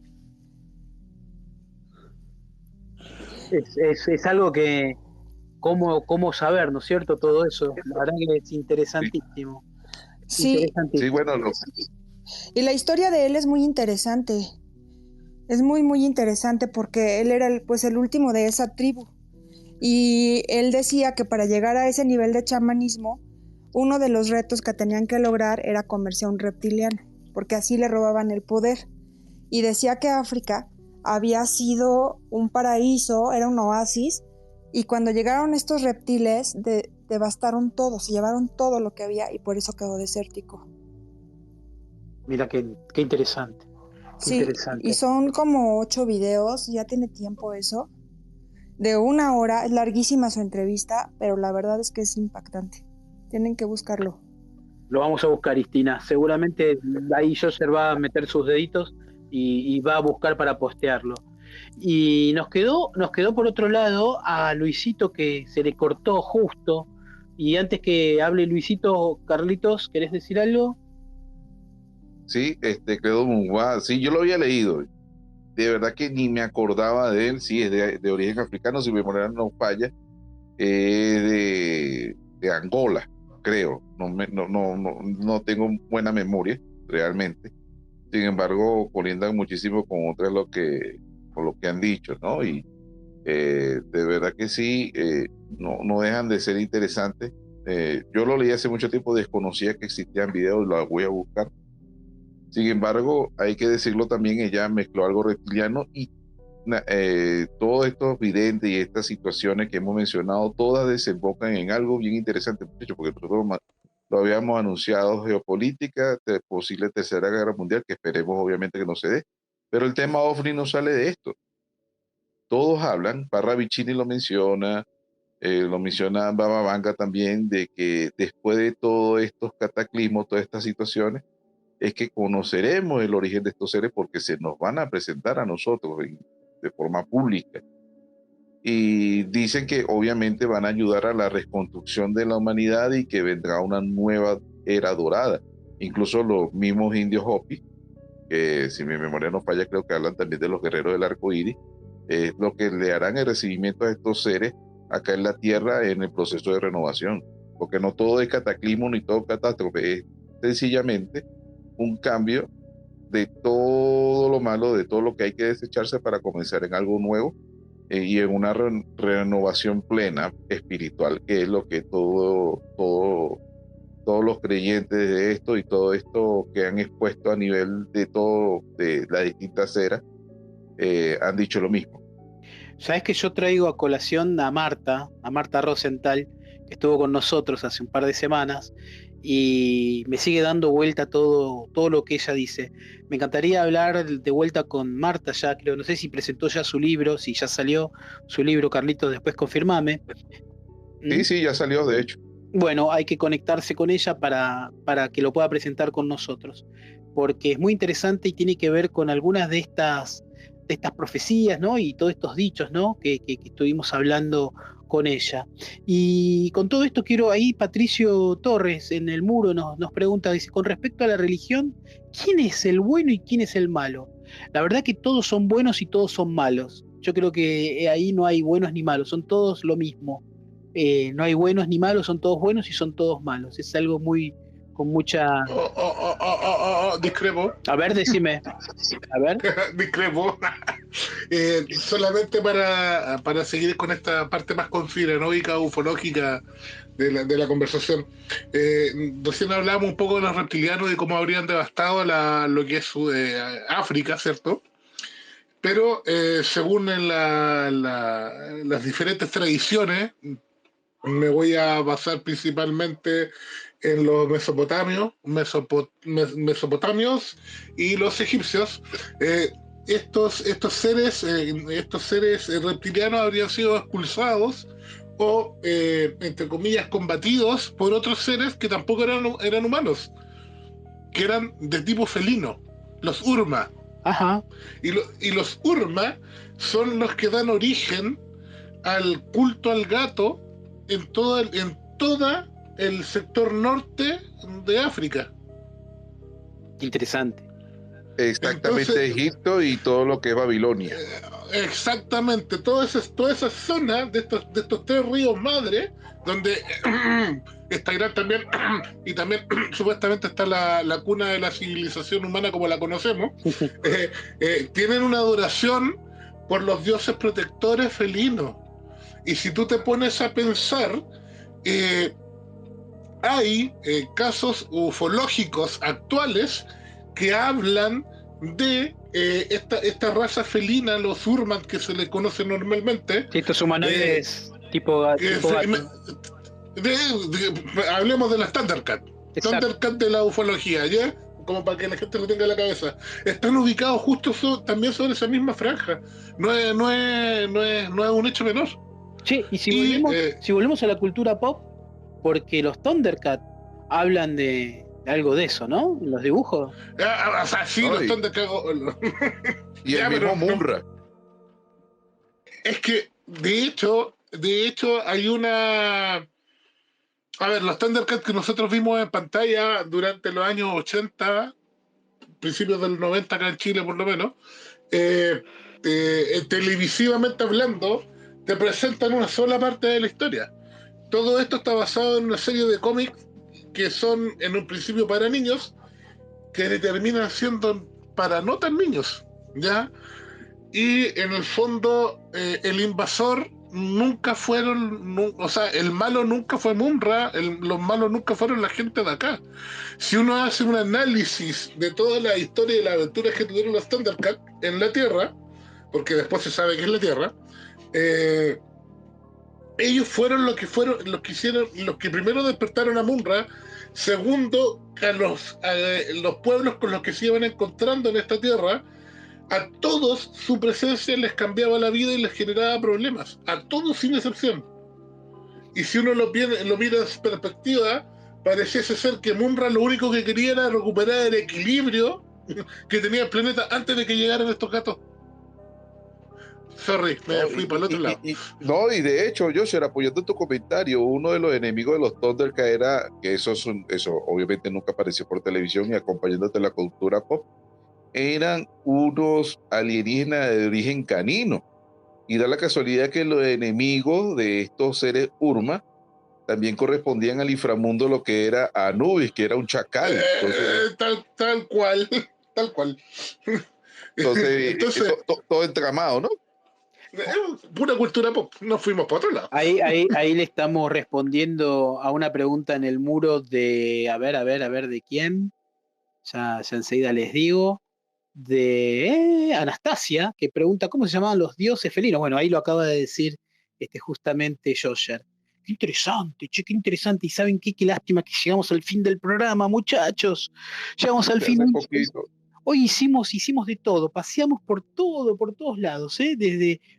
Es algo que, cómo saber, ¿no es cierto? Todo eso. La verdad que es interesantísimo. Sí, Sí, Interesantísimo. bueno, y la historia de él es muy interesante. Es muy, muy interesante porque él era el último de esa tribu. Y él decía que para llegar a ese nivel de chamanismo, uno de los retos que tenían que lograr era comerse a un reptiliano, porque así le robaban el poder. Y decía que África había sido un paraíso, era un oasis, y cuando llegaron estos reptiles, devastaron todo, se llevaron todo lo que había y por eso quedó desértico. Mira qué interesante. Qué Sí, interesante. y son como 8 videos, ya tiene tiempo eso, de 1 hora, es larguísima su entrevista, pero la verdad es que es impactante. Tienen que buscarlo. Lo vamos a buscar, Cristina. Seguramente ahí Josser va a meter sus deditos y va a buscar para postearlo. Y nos quedó por otro lado a Luisito, que se le cortó justo. Y antes que hable Luisito, Carlitos, ¿querés decir algo? sí, Credo Mutwa, sí, yo lo había leído. De verdad que ni me acordaba de él. Sí, es de origen africano, si mi memoria no falla. Es de Angola, creo. No tengo buena memoria, realmente. Sin embargo, colindan muchísimo con otras con lo que han dicho, ¿no? Y de verdad que sí, no dejan de ser interesantes. Yo lo leí hace mucho tiempo, desconocía que existían videos, los voy a buscar. Sin embargo, hay que decirlo también, ella mezcló algo reptiliano y todos estos videntes y estas situaciones que hemos mencionado, todas desembocan en algo bien interesante, muchachos, porque nosotros lo habíamos anunciado: geopolítica, posible tercera guerra mundial, que esperemos obviamente que no se dé, pero el tema OVNI no sale de esto. Todos hablan, Parravicini lo menciona Baba Vanga también, de que después de todos estos cataclismos, todas estas situaciones, es que conoceremos el origen de estos seres porque se nos van a presentar a nosotros de forma pública. Y dicen que obviamente van a ayudar a la reconstrucción de la humanidad y que vendrá una nueva era dorada. Incluso los mismos indios Hopi, que si mi memoria no falla, creo que hablan también de los guerreros del arco iris, es lo que le harán el recibimiento a estos seres acá en la tierra en el proceso de renovación. Porque no todo es cataclismo ni todo catástrofe, es sencillamente un cambio de todo lo malo, de todo lo que hay que desecharse para comenzar en algo nuevo y en una renovación plena espiritual, que es lo que todos los creyentes de esto y todo esto que han expuesto a nivel de las distintas eras han dicho lo mismo. Sabes que yo traigo a colación a Marta Rosenthal, que estuvo con nosotros hace un par de semanas y me sigue dando vuelta todo lo que ella dice. Me encantaría hablar de vuelta con Marta, ya creo, no sé si presentó ya su libro, si ya salió su libro, Carlitos, después confirmame. Sí, ya salió, de hecho. Bueno, hay que conectarse con ella para que lo pueda presentar con nosotros, porque es muy interesante y tiene que ver con algunas de estas profecías, ¿no? Y todos estos dichos, ¿no? Que estuvimos hablando con ella. Y con todo esto quiero, ahí Patricio Torres en el muro nos pregunta, dice, con respecto a la religión, ¿quién es el bueno y quién es el malo? La verdad que todos son buenos y todos son malos. Yo creo que ahí no hay buenos ni malos, son todos lo mismo. No hay buenos ni malos, son todos buenos y son todos malos. Es algo con mucha... Discrepo. A ver, decime. A ver. Discrepo. Solamente para seguir con esta parte más conspiranoica, ufológica de la conversación. Recién hablábamos un poco de los reptilianos y cómo habrían devastado lo que es África, ¿cierto? Pero según las diferentes tradiciones, me voy a basar principalmente en los mesopotamios y los egipcios. Estos seres reptilianos habrían sido expulsados o, entre comillas, combatidos por otros seres que tampoco eran humanos, que eran de tipo felino, los Urma. Ajá. Y los Urma son los que dan origen al culto al gato en todo el sector norte de África. Interesante. Exactamente. Entonces, Egipto y todo lo que es Babilonia. Exactamente, toda esa zona de estos 3 ríos madre, donde está Irán también, y también supuestamente está la cuna de la civilización humana como la conocemos, tienen una adoración por los dioses protectores felinos. Y si tú te pones a pensar, hay casos ufológicos actuales que hablan de esta raza felina, los Urman, que se les conoce normalmente. Sí, estos humanoides tipo gato. Hablemos de la Thundercat. Thundercat de la ufología, ¿ya? Como para que la gente lo tenga en la cabeza. Están ubicados justo también sobre esa misma franja. No es un hecho menor. Sí, y si volvemos a la cultura pop, porque los Thundercat hablan de algo de eso, ¿no? En los dibujos. O sea, sí, los Thundercat. Y el mismo Munra. Es que, de hecho, hay una... A ver, los Thundercats que nosotros vimos en pantalla durante los años 80, principios del 90 acá en Chile por lo menos, televisivamente hablando, te presentan una sola parte de la historia. Todo esto está basado en una serie de cómics que son en un principio para niños, que terminan siendo para no tan niños, ¿ya? Y en el fondo el invasor nunca fueron, o sea, el malo nunca fue Munra, los malos nunca fueron la gente de acá. Si uno hace un análisis de toda la historia y las aventuras que tuvieron los Thundercats en la Tierra, porque después se sabe que es la Tierra, ellos fueron los que primero despertaron a Munra, segundo a los pueblos con los que se iban encontrando en esta tierra. A todos su presencia les cambiaba la vida y les generaba problemas, a todos sin excepción. Y si uno lo mira en perspectiva, pareciese ser que Munra lo único que quería era recuperar el equilibrio que tenía el planeta antes de que llegaran estos gatos. Sorry, me fui para el otro lado. Y de hecho, Joshua, apoyando tu comentario, uno de los enemigos de los Thundercats era, que eso obviamente nunca apareció por televisión y acompañándote la cultura pop, eran unos alienígenas de origen canino. Y da la casualidad que los enemigos de estos seres Urma también correspondían al inframundo, lo que era Anubis, que era un chacal. Entonces, tal cual. Entonces todo entramado, ¿no? Pura cultura pop, nos fuimos para otro lado. Ahí le estamos respondiendo a una pregunta en el muro de, a ver, ¿de quién? Ya enseguida les digo. De Anastasia, que pregunta cómo se llamaban los dioses felinos. Bueno, ahí lo acaba de decir justamente Josher. Qué interesante. Y ¿saben qué? Qué lástima que llegamos al fin del programa, muchachos. Llegamos al fin. Hoy hicimos de todo, paseamos por todos lados,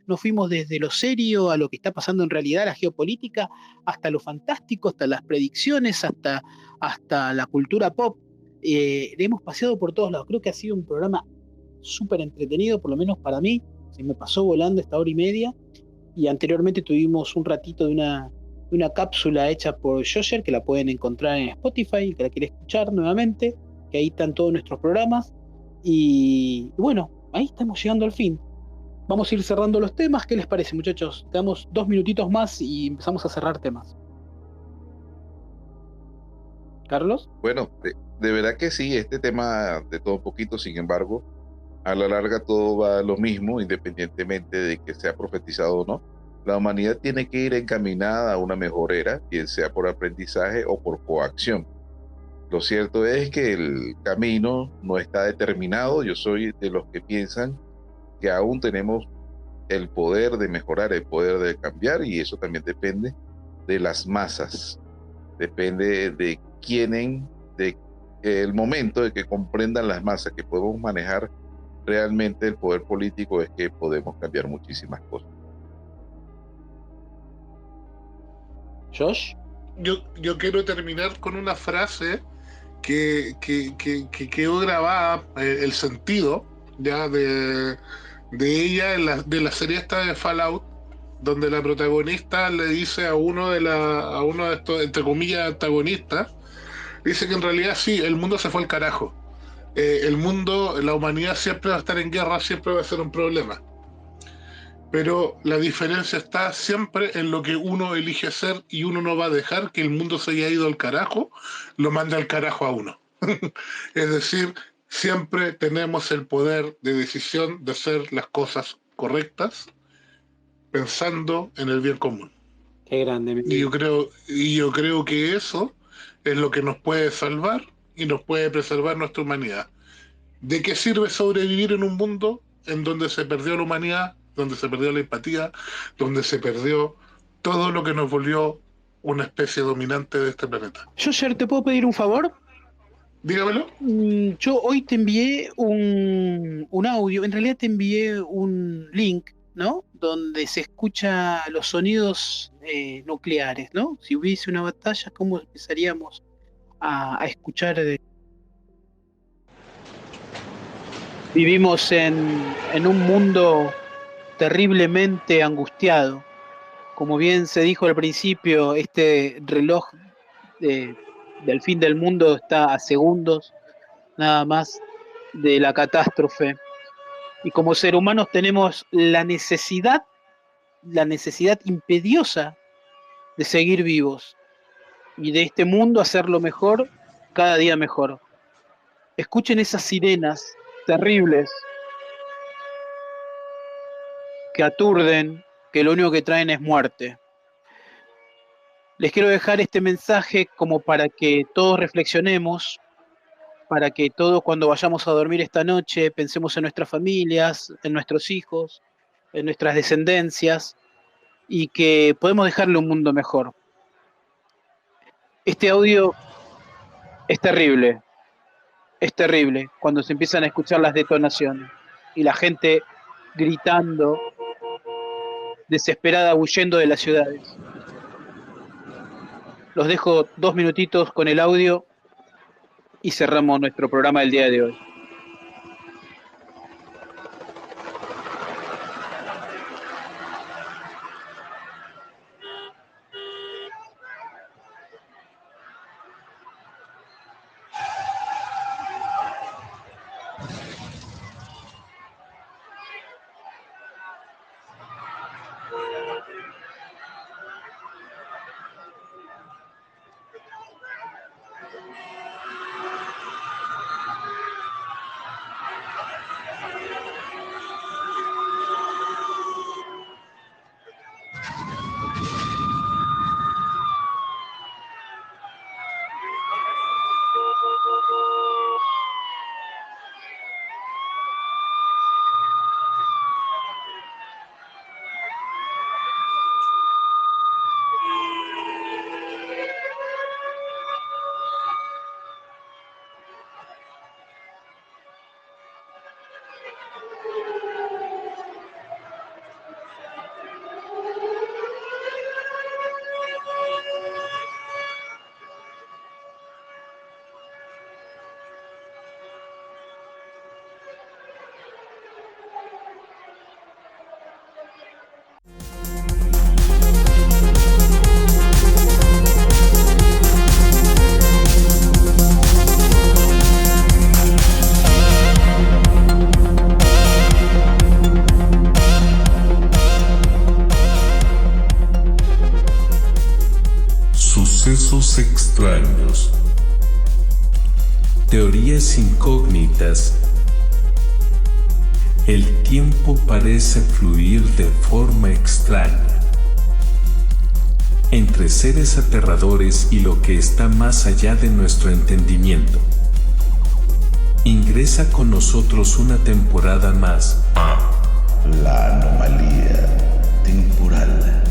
nos fuimos desde lo serio a lo que está pasando en realidad, la geopolítica, hasta lo fantástico, hasta las predicciones, hasta la cultura pop. Le hemos paseado por todos lados. Creo que ha sido un programa súper entretenido, por lo menos para mí. Se me pasó volando esta hora y media. Y anteriormente tuvimos un ratito de una cápsula hecha por Josher, que la pueden encontrar en Spotify, que la quiere escuchar nuevamente, que ahí están todos nuestros programas. Y bueno, ahí estamos llegando al fin. Vamos a ir cerrando los temas. ¿Qué les parece, muchachos? Damos 2 minutitos más y empezamos a cerrar temas. ¿Carlos? Bueno, de verdad que sí, este tema de todo un poquito, sin embargo, a la larga todo va a lo mismo, independientemente de que sea profetizado o no. La humanidad tiene que ir encaminada a una mejor era, bien sea por aprendizaje o por coacción. Lo cierto es que el camino no está determinado. Yo soy de los que piensan que aún tenemos el poder de mejorar, el poder de cambiar, y eso también depende de las masas. Depende de el momento de que comprendan las masas que podemos manejar realmente el poder político, es que podemos cambiar muchísimas cosas. Josh. Yo quiero terminar con una frase que quedó grabada, el sentido ya de ella de la serie esta de Fallout, donde la protagonista le dice a uno de estos, entre comillas, antagonistas, dice que en realidad sí, el mundo se fue al carajo. El mundo, la humanidad siempre va a estar en guerra, siempre va a ser un problema. Pero la diferencia está siempre en lo que uno elige hacer, y uno no va a dejar que el mundo se haya ido al carajo, lo mande al carajo a uno. Es decir, siempre tenemos el poder de decisión de hacer las cosas correctas, pensando en el bien común. Qué grande. Y yo creo que eso es lo que nos puede salvar y nos puede preservar nuestra humanidad. ¿De qué sirve sobrevivir en un mundo en donde se perdió la humanidad, donde se perdió la empatía, donde se perdió todo lo que nos volvió una especie dominante de este planeta? Josh, ¿te puedo pedir un favor? Dígamelo. Yo hoy te envié un audio, en realidad te envié un link, ¿no? Donde se escucha los sonidos nucleares, ¿no? Si hubiese una batalla, ¿cómo empezaríamos a escuchar? Vivimos en un mundo terriblemente angustiado. Como bien se dijo al principio, este reloj del fin del mundo está a segundos nada más de la catástrofe. Y como seres humanos tenemos la necesidad impediosa de seguir vivos y de este mundo hacerlo mejor, cada día mejor. Escuchen esas sirenas terribles que aturden, que lo único que traen es muerte. Les quiero dejar este mensaje como para que todos reflexionemos, para que todos cuando vayamos a dormir esta noche pensemos en nuestras familias, en nuestros hijos, en nuestras descendencias, y que podemos dejarle un mundo mejor. Este audio es terrible cuando se empiezan a escuchar las detonaciones y la gente gritando, desesperada, huyendo de las ciudades. Los dejo 2 minutitos con el audio y cerramos nuestro programa del día de hoy. Sucesos extraños, teorías incógnitas. El tiempo parece fluir de forma extraña entre seres aterradores y lo que está más allá de nuestro entendimiento. Ingresa con nosotros una temporada más a La Anomalía Temporal.